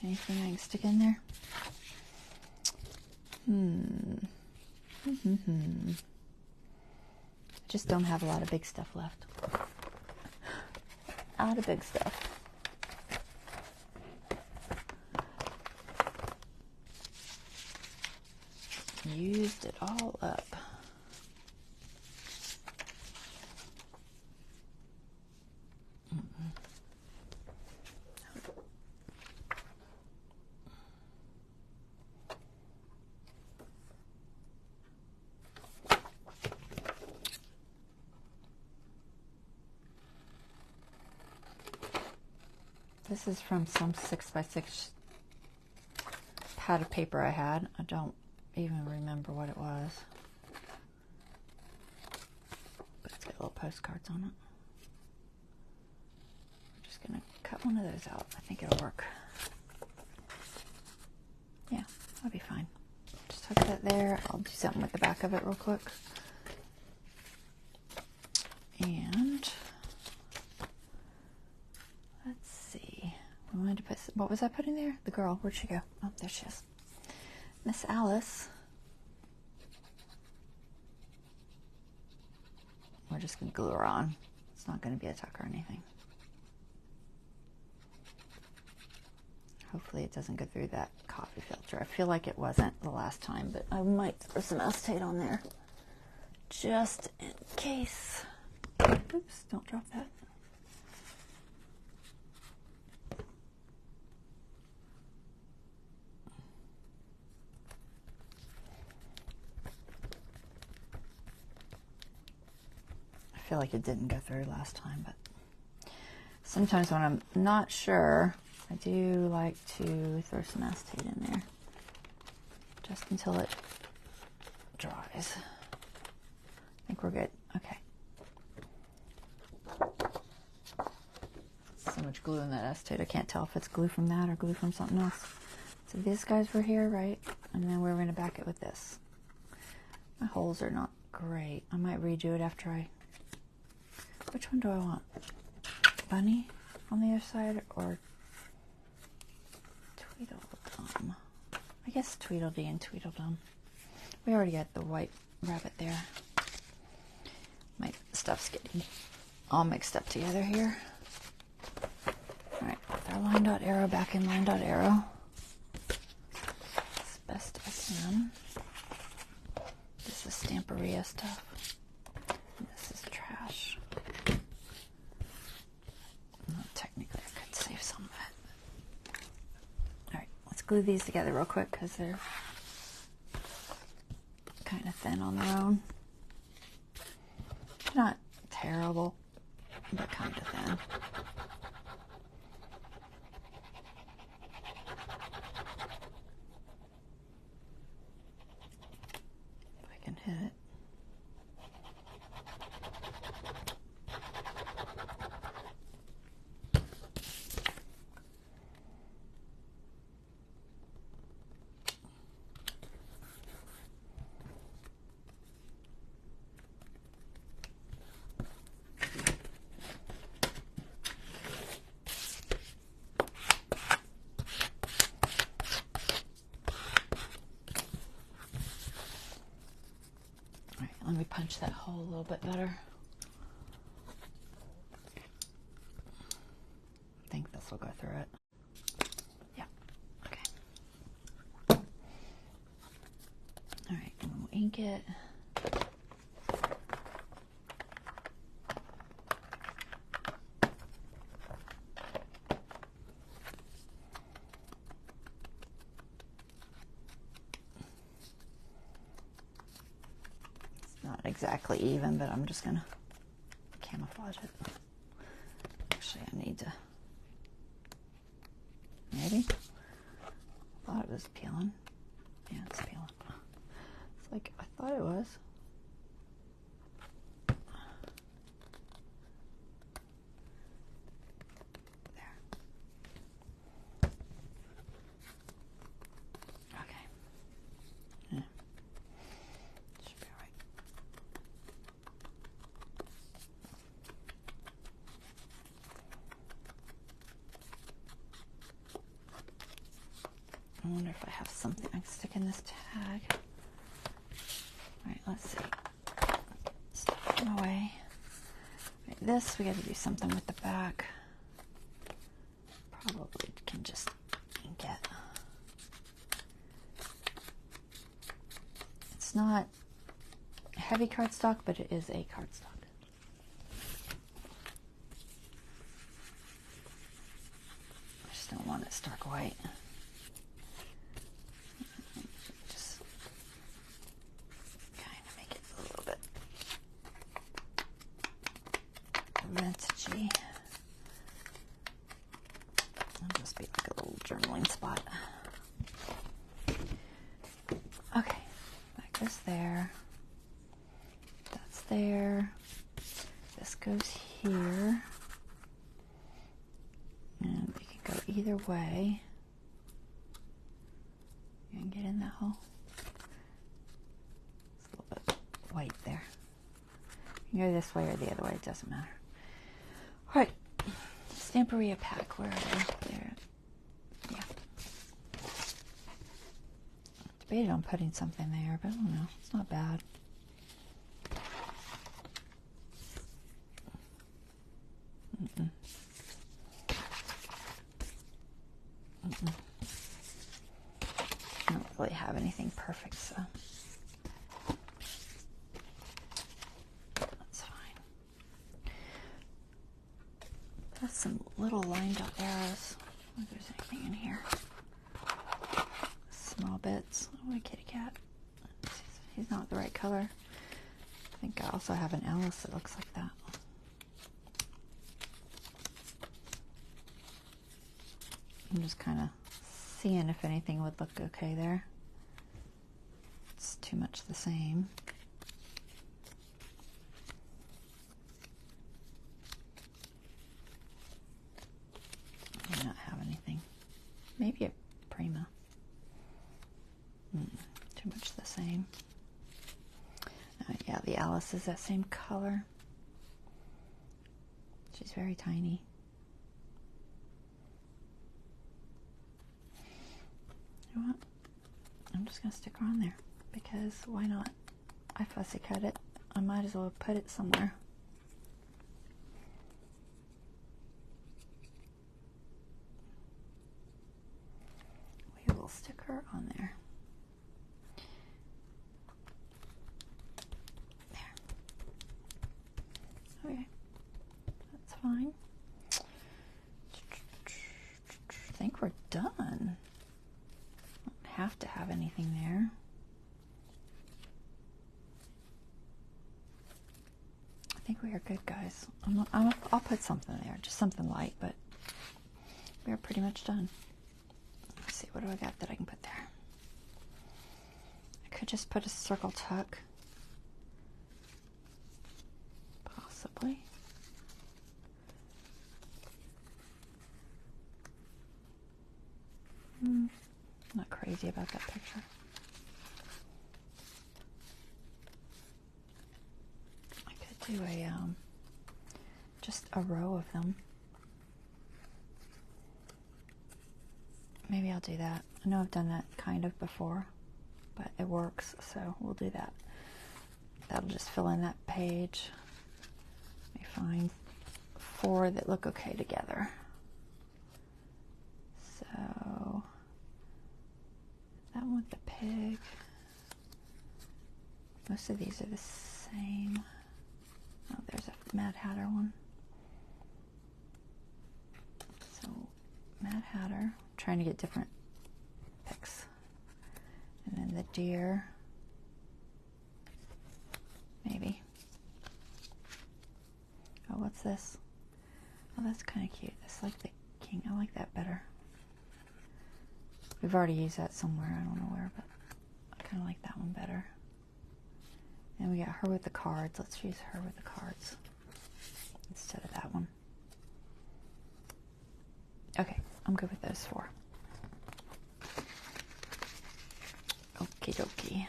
Anything I can stick in there? Just don't have a lot of big stuff left. Out of big stuff. Used it all up. This is from some 6x6 pad of paper I had. I don't even remember what it was. But it's got little postcards on it. gonna cut one of those out. I think it'll work. Yeah, that'll be fine. Just tuck that there. I'll do something with the back of it real quick. And let's see. We wanted to put, what was I putting there? The girl. Where'd she go? Oh, there she is. Miss Alice. We're just gonna glue her on. It's not gonna be a tuck or anything. Hopefully it doesn't go through that coffee filter. I feel like it wasn't the last time, but I might throw some acetate on there just in case. Oops, don't drop that. I feel like it didn't go through last time, but sometimes when I'm not sure, I do like to throw some acetate in there just until it dries. I think we're good. Okay. So much glue in that acetate. I can't tell if it's glue from that or glue from something else. So these guys were here, right? And then we're going to back it with this. My holes are not great. I might redo it after I... Which one do I want? Bunny on the other side or Tweedledum? I guess Tweedledee and Tweedledum. We already got the white rabbit there. My stuff's getting all mixed up together here. Alright, with our line dot arrow back in line dot arrow as best I can. This is Stamperia stuff. And this is trash. Well, technically I could save some of it. Alright, let's glue these together real quick because they're kind of thin on their own. Not terrible, but kind of thin. If I can hit it. Let me punch that hole a little bit better. I think this will go through it. Yeah, okay. All right, and we'll ink it. Not exactly even, but I'm just gonna camouflage it. Actually, I need to, maybe? I thought it was peeling. Yeah, it's peeling. It's like, I thought it was. There. Okay. Yeah. Should be all right. I wonder if I have something I can stick in this tag. All right, let's see. Stuff them away. Right, this, we got to do something with the back. Probably can just ink it. It's not heavy cardstock, but it is a cardstock. I just don't want it stark white. Just kind of make it a little bit vintagey. It'll just be like a little journaling spot. Okay, that goes there. That's there. This goes here. either way, you can get in that hole. It's a little bit white there. You can go this way or the other way, it doesn't matter. All right, Stamperia pack, where are they? There. Yeah. I debated on putting something there, but I don't know. It's not bad. I don't really have anything perfect, so that's fine. That's some little lined up arrows. I don't know if there's anything in here. Small bits. Oh, my kitty cat. He's not the right color. I think I also have an Alice that looks like that. I'm just kind of seeing if anything would look okay there. It's too much the same. I do not have anything. Maybe a Prima. Too much the same. Yeah, the Alice is that same color. She's very tiny. You know what? I'm just going to stick her on there because why not? I fussy cut it. I might as well put it somewhere. We will stick her on there. There. Okay. That's fine. I think we're done. Have to have anything there. I think we are good, guys. I'll put something there, just something light, but we are pretty much done. Let's see, what do I got that I can put there? I could just put a circle tuck, possibly. Not crazy about that picture. I could do a just a row of them. Maybe I'll do that. I know I've done that kind of before, but it works, so we'll do that. That'll just fill in that page. Let me find 4 that look okay together. So that one with the pig. Most of these are the same. Oh, there's a Mad Hatter one. So Mad Hatter, trying to get different picks. And then the deer. Maybe. Oh, what's this? Oh, that's kind of cute. It's like the king. I like that better. We've already used that somewhere. I don't know where, but I kind of like that one better. And we got her with the cards. Let's use her with the cards instead of that one. Okay, I'm good with those 4. Okie dokie.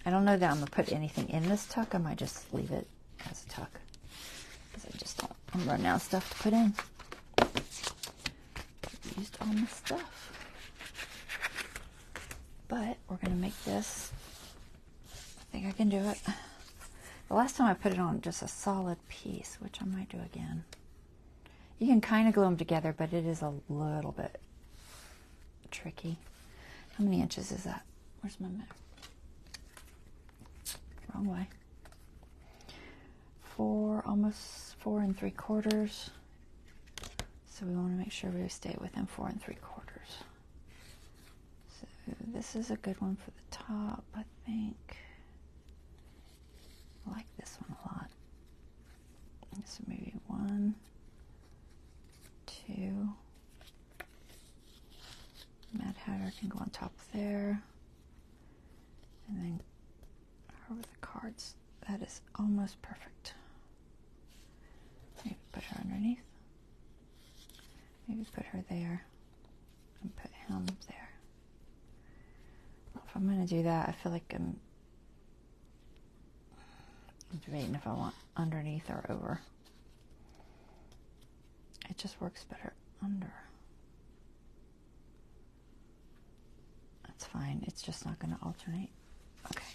I don't know that I'm going to put anything in this tuck. I might just leave it as a tuck. Because I just don't, I'm running out of stuff to put in. Used all my stuff. But we're going to make this. I think I can do it. The last time I put it on just a solid piece, which I might do again. You can kind of glue them together, but it is a little bit tricky. How many inches is that? Where's my map? Wrong way. 4, almost 4 3/4. So we want to make sure we stay within 4 3/4. So this is a good one for the top, I think. I like this one a lot. So maybe 1, 2. Mad Hatter can go on top there. And then her with the cards. That is almost perfect. Maybe put her underneath. Maybe put her there and put him there. Well, if I'm going to do that, I feel like I'm debating if I want underneath or over. It just works better under. That's fine. It's just not going to alternate. Okay.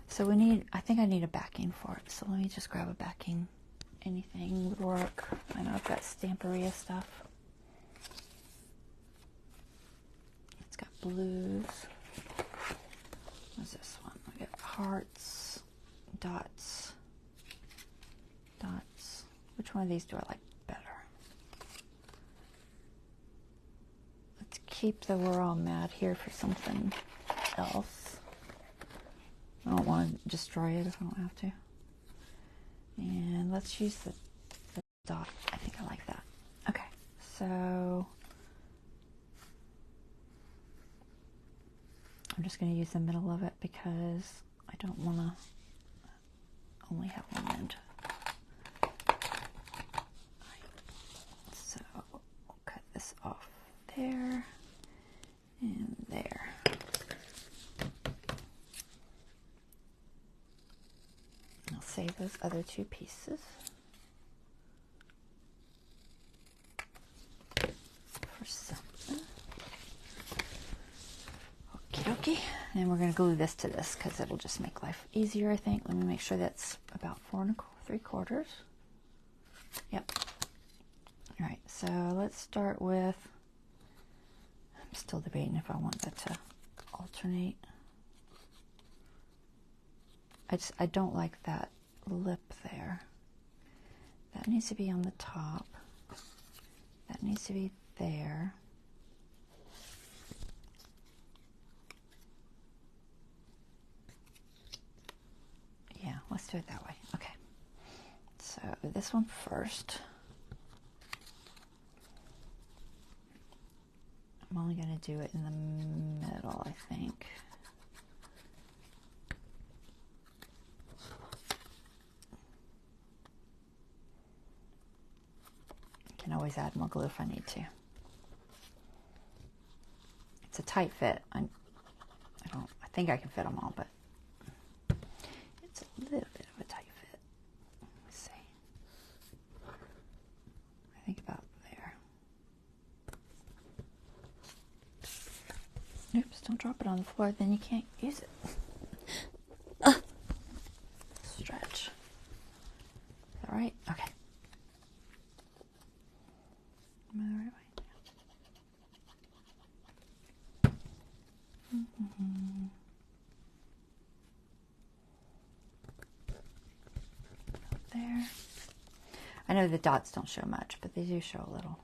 So we need, I think I need a backing for it. So let me just grab a backing. Anything would work. I know I've got Stamperia stuff. It's got blues. What's this one? I got hearts, dots, dots. Which one of these do I like better? Let's keep the We're All Mad here for something else. I don't want to destroy it if I don't have to. And let's use the dot. I think I like that. Okay, so I'm just going to use the middle of it because I don't want to only have one end. So we'll cut this off there and there. I'll save those other two pieces for something. Okie dokie. And we're going to glue this to this because it'll just make life easier, I think. Let me make sure that's about 4 3/4. Yep. All right, so let's start with, I'm still debating if I want that to alternate. I don't like that lip there. That needs to be on the top. That needs to be there. Yeah, let's do it that way. Okay. So this one first. I'm only going to do it in the middle, I think. Can always add more glue if I need to. It's a tight fit. I think I can fit them all, but it's a little bit of a tight fit. Let's see. I think about there. Oops, don't drop it on the floor, then you can't use it. Stretch. Is that right? Okay. Am I the right way? There. I know the dots don't show much, but they do show a little.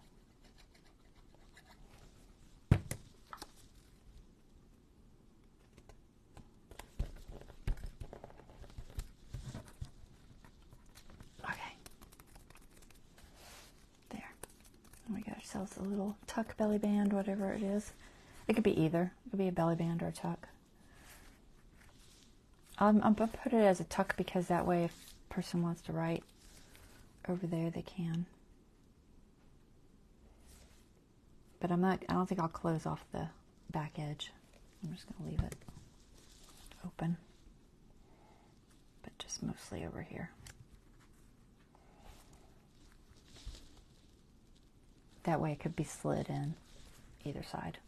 Okay. There. And we got ourselves a little tuck belly band, whatever it is. It could be either. It could be a belly band or a tuck. I'm going to put it as a tuck because that way if a person wants to write over there, they can. But I don't think I'll close off the back edge. I'm just going to leave it open. But just mostly over here. That way it could be slid in either side.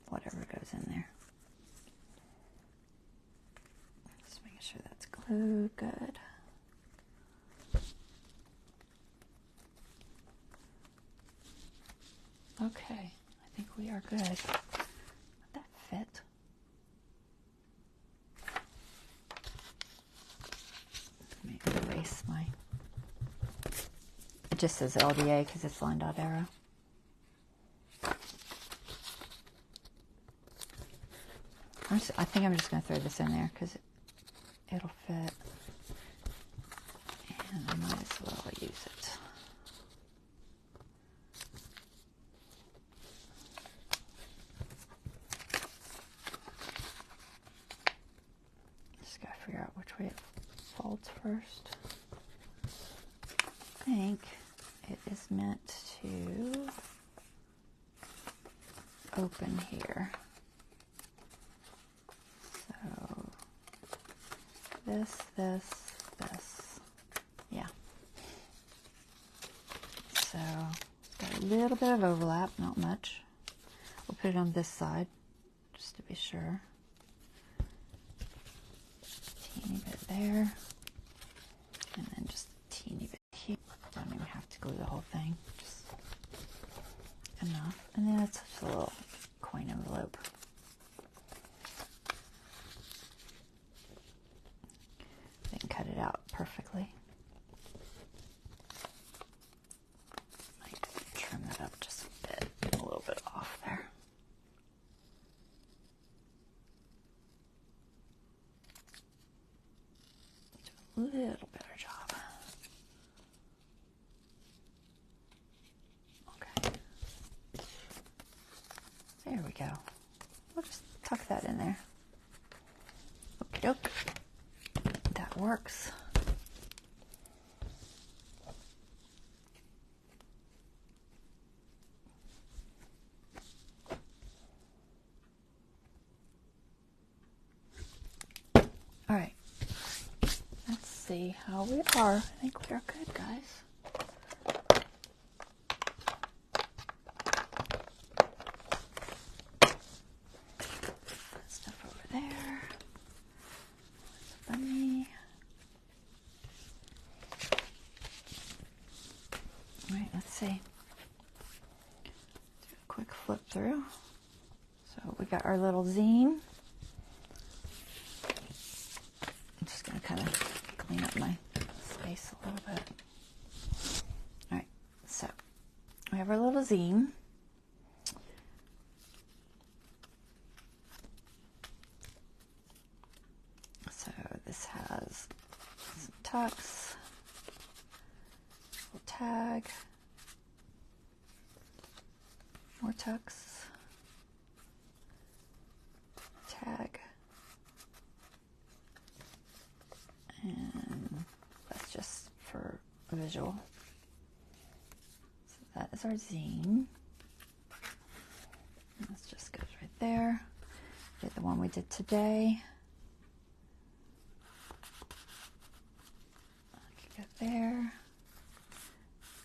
Whatever goes in there. Just making sure that's glued good. Okay, I think we are good. Would that fit? Let me erase my... It just says LDA because it's line dot arrow. I think I'm just going to throw this in there because it'll fit. And I might as well use it. Just got to figure out which way it folds first. I think it is meant to open here. So this. Yeah. So got a little bit of overlap, not much. We'll put it on this side just to be sure. Teeny bit there. And then just a teeny bit here. Don't even have to glue the whole thing. Just enough. And then it's just a little coin envelope. Then cut it out perfectly. Might trim that up just a bit, a little bit off there. Do a little better job. Okay. There we go. We'll just tuck that in there. Okie doke. That works. All right. Let's see how we are. I think we are good, guys. Stuff over there. Bunny. All right, let's see. Do a quick flip through. So we got our little zine. I'm just going to kind of clean up my space a little bit. All right, so we have our little zine. So this has some tucks, little tag, more tucks, tag, and that's just for a visual. So that is our zine. And this just goes right there. Did the one we did today. There,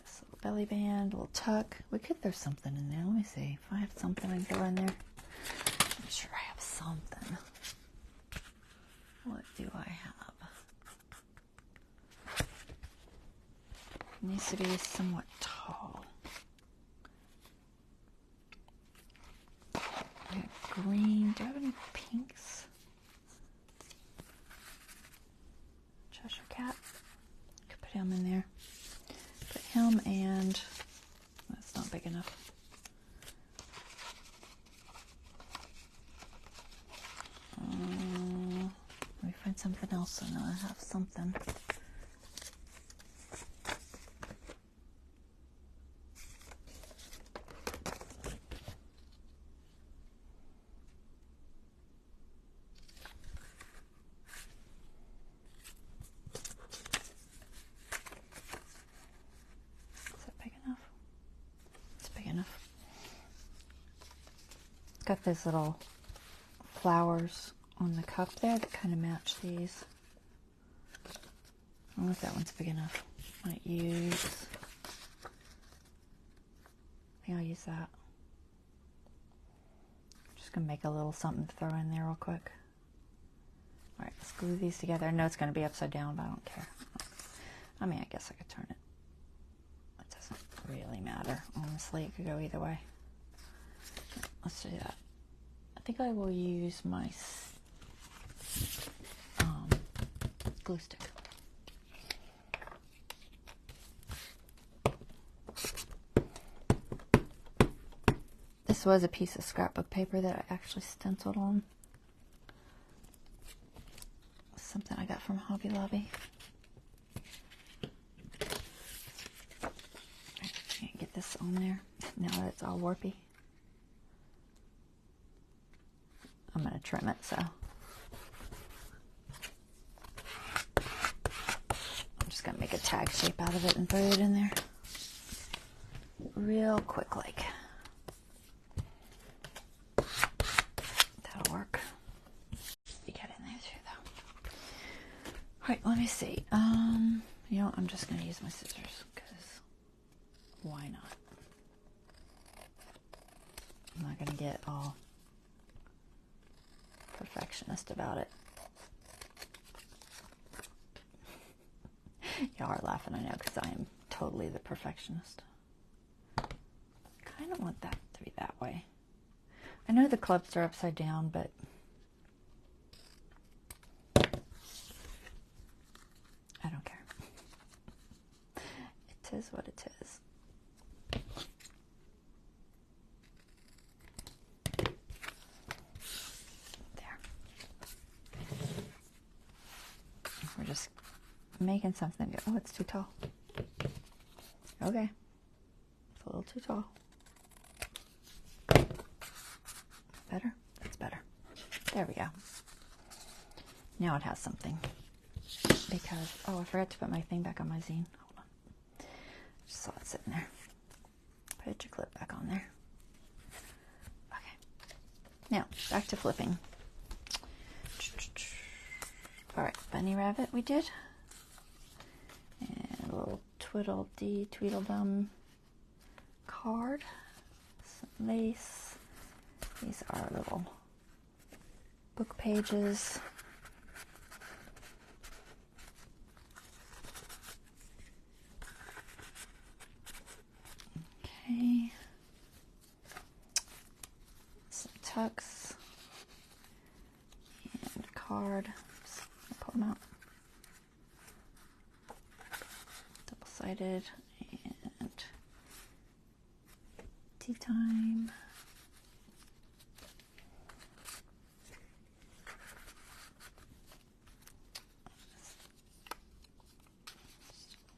this little belly band, little tuck. We could throw something in there. Let me see if I have something I can throw in there. I'm sure I have something. What do I have? It needs to be somewhat tall. I have green. Do I have any pinks? Cheshire cat. Put him in there. Put him, and that's not big enough. Let me find something else so now I have something. Got those little flowers on the cup there that kind of match these. I don't know if that one's big enough. Might use, I think I'll use that. I'm just gonna make a little something to throw in there real quick. All right, let's glue these together. I know it's gonna be upside down, but I don't care. I mean, I guess I could turn it. It doesn't really matter. Honestly, it could go either way. Let's do that. I think I will use my glue stick. This was a piece of scrapbook paper that I actually stenciled on. Something I got from Hobby Lobby. I can't get this on there now that it's all warpy. I'm going to trim it, so I'm just going to make a tag shape out of it and throw it in there. real quick, like. That'll work. You get in there too, though. All right, let me see. You know, I'm just gonna use my scissors because why not? I'm not gonna get all perfectionist about it. Y'all are laughing, I know, because I am totally the perfectionist. Kind of want that to be that way. I know the clubs are upside down, but I don't care. It is what it is. There. We're just making something go, oh, it's too tall. Okay. It's a little too tall. Better? That's better. There we go. Now it has something. Because, oh, I forgot to put my thing back on my zine. Hold on. Just saw it sitting there. Put your clip back on there. Okay. Now, back to flipping. Alright, bunny rabbit we did. And a little Tweedledee Tweedledum card. Some lace. These are little book pages. Okay. Some tucks. And a card. Just pull them out. Double-sided. And tea time.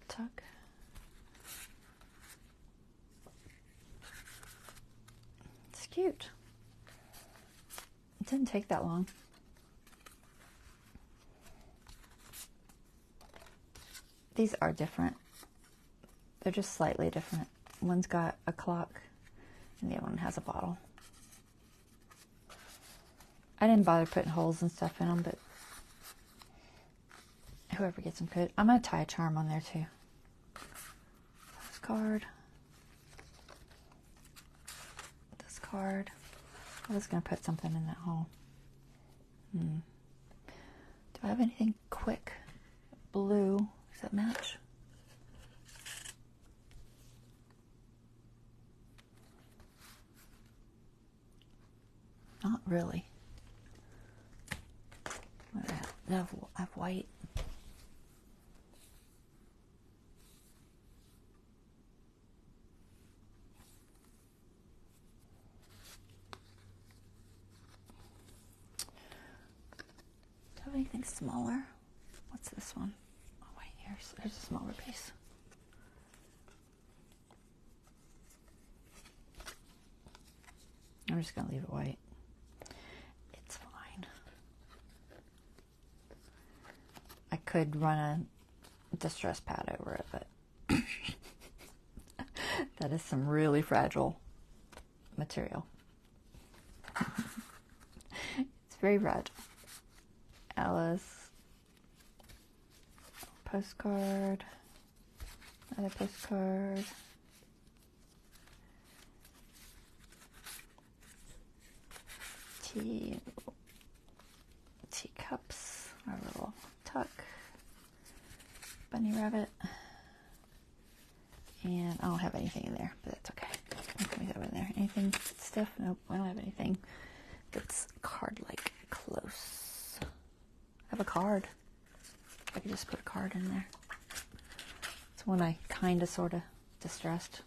Tuck. It's cute. It didn't take that long. These are different. They're just slightly different. One's got a clock and the other one has a bottle. I didn't bother putting holes and stuff in them, but whoever gets them could. I'm going to tie a charm on there too. This card. This card. I was going to put something in that hole. Do I have anything quick? Blue. Does that match? Not really. What do I have? I have white. Do I have anything smaller? What's this one? Oh wait, here's a smaller piece. I'm just gonna leave it white. It's fine. I could run a distress pad over it, but that is some really fragile material. It's very fragile. Alice. Postcard. Another postcard. Teacups, our little tuck, bunny rabbit, and I don't have anything in there, but that's okay. What can we have in there? Anything stiff? Nope, I don't have anything that's card-like close. I have a card. I could just put a card in there. It's one I kind of, sort of distressed.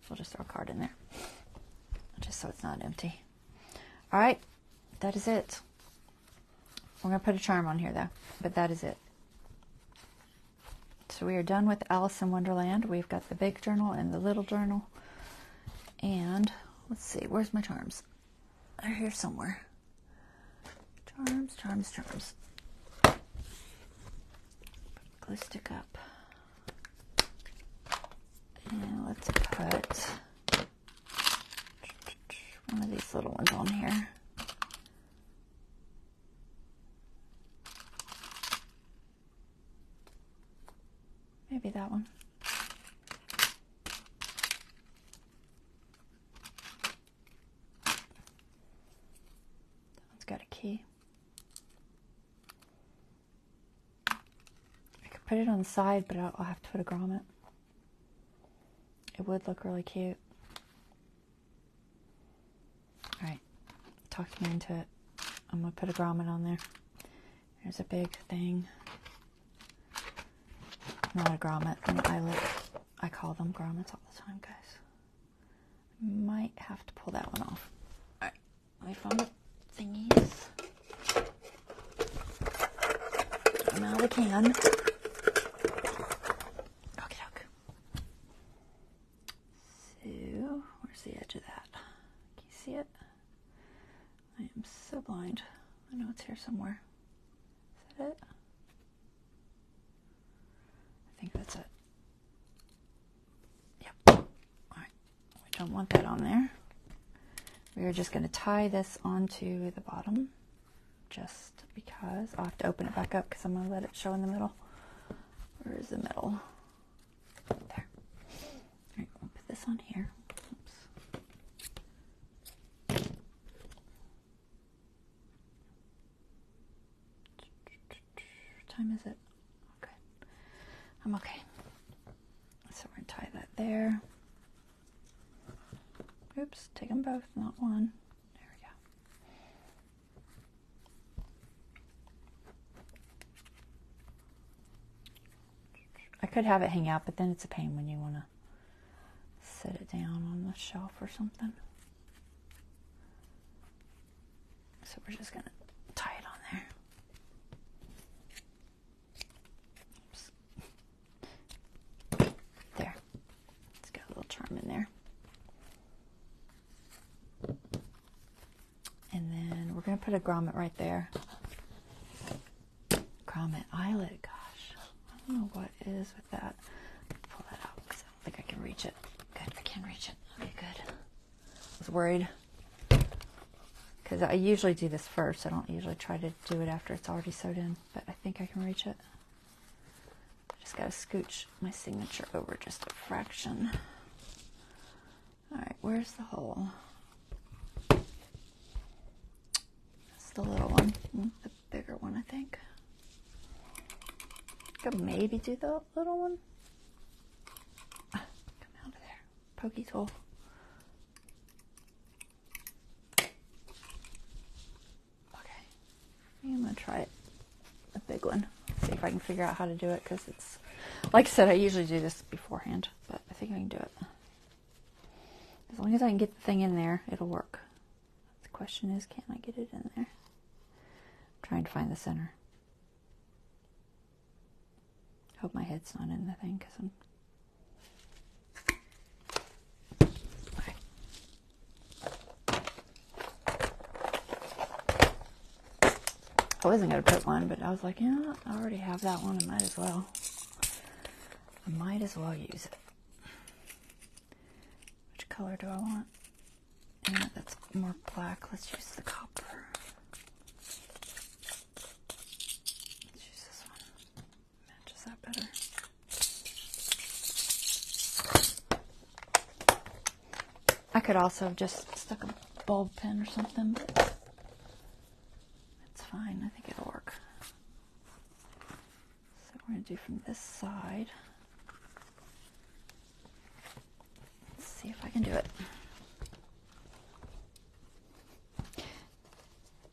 We'll just throw a card in there, just so it's not empty. All right. That is it. We're going to put a charm on here though, but that is it. So we are done with Alice in Wonderland. We've got the big journal and the little journal. And let's see, where's my charms? They're here somewhere. Charms, charms, charms. Glue stick up. And let's put one of these little ones on here. Maybe that one. That one's got a key. I could put it on the side, but I'll have to put a grommet. It would look really cute. Alright, talked me into it. I'm going to put a grommet on there. There's a big thing. Not a grommet, an eyelet. I call them grommets all the time, guys. Might have to pull that one off. Alright, let me find the thingies. Get them out of the can. Okay, doke. So, where's the edge of that? Can you see it? I am so blind. I know it's here somewhere. Is that it? I think that's it. Yep. Alright. We don't want that on there. We are just going to tie this onto the bottom just because. I'll have to open it back up because I'm going to let it show in the middle. Where is the middle? There. Alright, we'll put this on here. Oops. What time is it? Okay. I'm okay. So we're going to tie that there. Oops, take them both, not one. There we go. I could have it hang out, but then it's a pain when you want to set it down on the shelf or something. So we're just going to tie it on there. Oops. There. It's got a little charm in there. And then we're going to put a grommet right there. Grommet eyelet, gosh. I don't know what it is with that. Pull that out because I don't think I can reach it. Good, I can reach it. Okay, good. I was worried because I usually do this first. I don't usually try to do it after it's already sewed in, but I think I can reach it. I just got to scooch my signature over just a fraction. All right, where's the hole? The little one, the bigger one, I think. Could maybe do the little one. Come out of there, pokey tool. Okay, I'm gonna try it, the big one. See if I can figure out how to do it because it's, like I said, I usually do this beforehand, but I think I can do it. As long as I can get the thing in there, it'll work. The question is, can I get it in there? Trying to find the center. Hope my head's not in the thing because I'm. Okay. I wasn't going to put one, but I was like, yeah, I already have that one. I might as well. I might as well use it. Which color do I want? Yeah, that's more black. Let's use the copper. That better. I could also have just stuck a bulb pin or something, but it's fine. I think it'll work. So we're going to do from this side. Let's see if I can do it.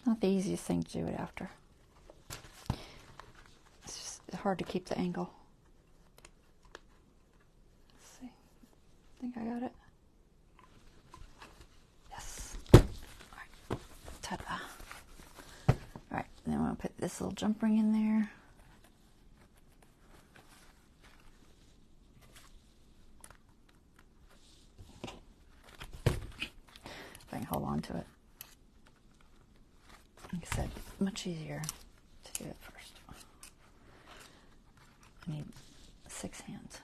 Not the easiest thing to do it after. Hard to keep the angle. Let's see. I think I got it. Yes. Alright. Ta-da. Alright, and then I'm going to put this little jump ring in there. If I can hold on to it. Like I said, much easier to do it first. I need 6 hands.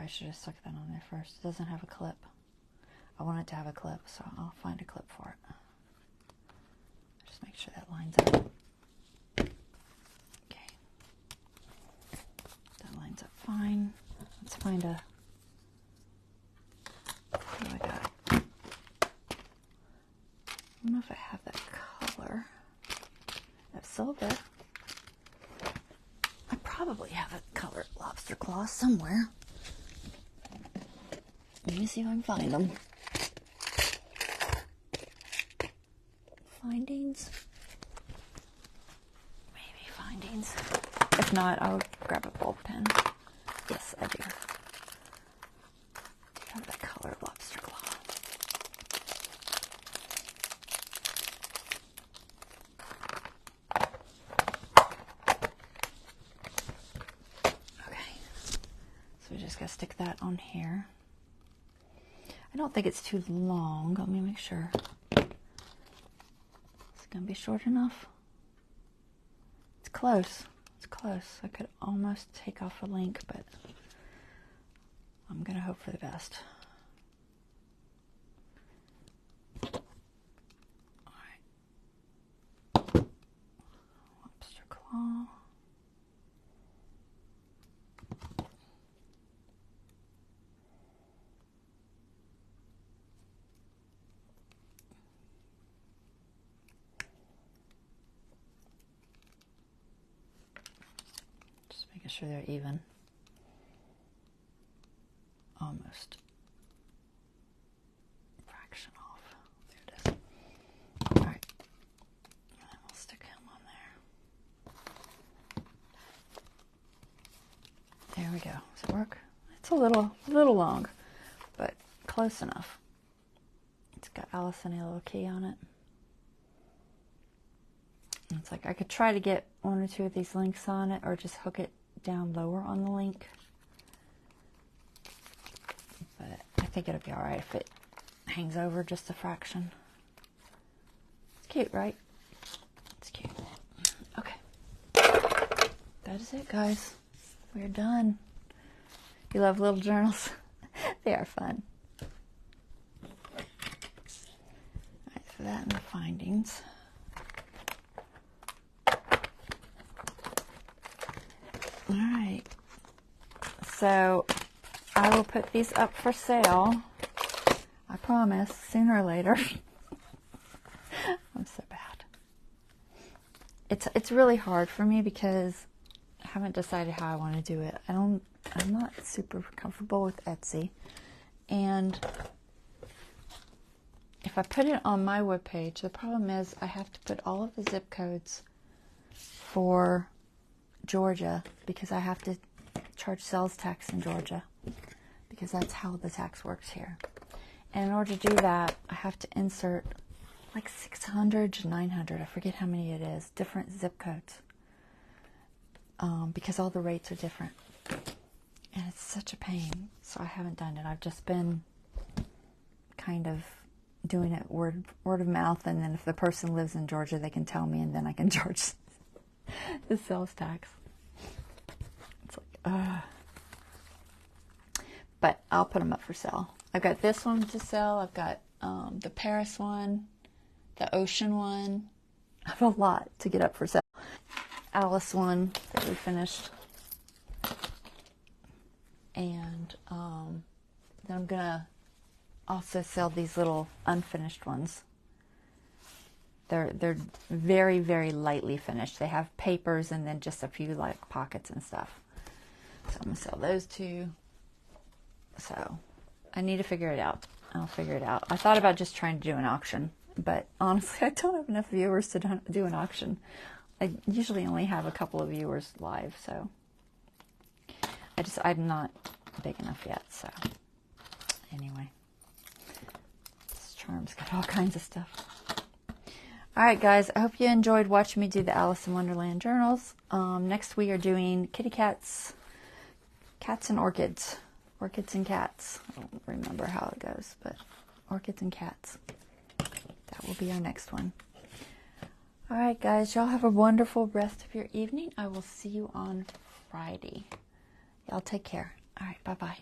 probably should have stuck that on there first. It doesn't have a clip. I want it to have a clip, so I'll find a clip for it. Just make sure that lines up. Okay. That lines up fine. Let's find a... What do I got? I don't know if I have that color of silver. I probably have a colored lobster claw somewhere. Let me see if I can find them. Findings? Maybe findings. If not, I'll grab a ball pen. Yes, I do. I have that colored lobster claw. So we just gotta stick that on here. I don't think it's too long. Let me make sure. It's gonna be short enough. It's close. It's close. I could almost take off a link, but I'm gonna hope for the best. All right. Lobster claw. Making sure they're even. Almost. Fraction off. There it is. Alright. And then we'll stick him on there. There we go. Does it work? It's a little long, but close enough. It's got Alice and a little key on it. And it's like I could try to get one or two of these links on it, or just hook it down lower on the link, but I think it'll be all right if it hangs over just a fraction. It's cute, right? It's cute. Okay, that is it, guys. We're done. You love little journals? They are fun. All right, so that and the findings. All right, so I will put these up for sale. I promise, sooner or later. I'm so bad. It's really hard for me because I haven't decided how I want to do it. I'm not super comfortable with Etsy, and if I put it on my webpage, the problem is I have to put all of the zip codes for Georgia, because I have to charge sales tax in Georgia, because that's how the tax works here. And in order to do that, I have to insert like 600 to 900, I forget how many it is, different zip codes, because all the rates are different. And it's such a pain, so I haven't done it. I've just been kind of doing it word of mouth, and then if the person lives in Georgia, they can tell me, and then I can charge the sales tax. It's like, but I'll put them up for sale. I've got this one to sell. I've got the Paris one, the Ocean one. I have a lot to get up for sale. Alice one that we finished. And then I'm gonna also sell these little unfinished ones. They're very, very lightly finished. They have papers and then just a few like pockets and stuff. So I'm gonna sell those two. So I need to figure it out. I'll figure it out. I thought about just trying to do an auction, but honestly, I don't have enough viewers to do an auction. I usually only have a couple of viewers live, so I'm not big enough yet. So anyway, this charm's got all kinds of stuff. Alright guys, I hope you enjoyed watching me do the Alice in Wonderland journals. Next we are doing kitty cats, cats and orchids. Orchids and cats. I don't remember how it goes, but orchids and cats. That will be our next one. Alright guys, y'all have a wonderful rest of your evening. I will see you on Friday. Y'all take care. Alright, bye-bye.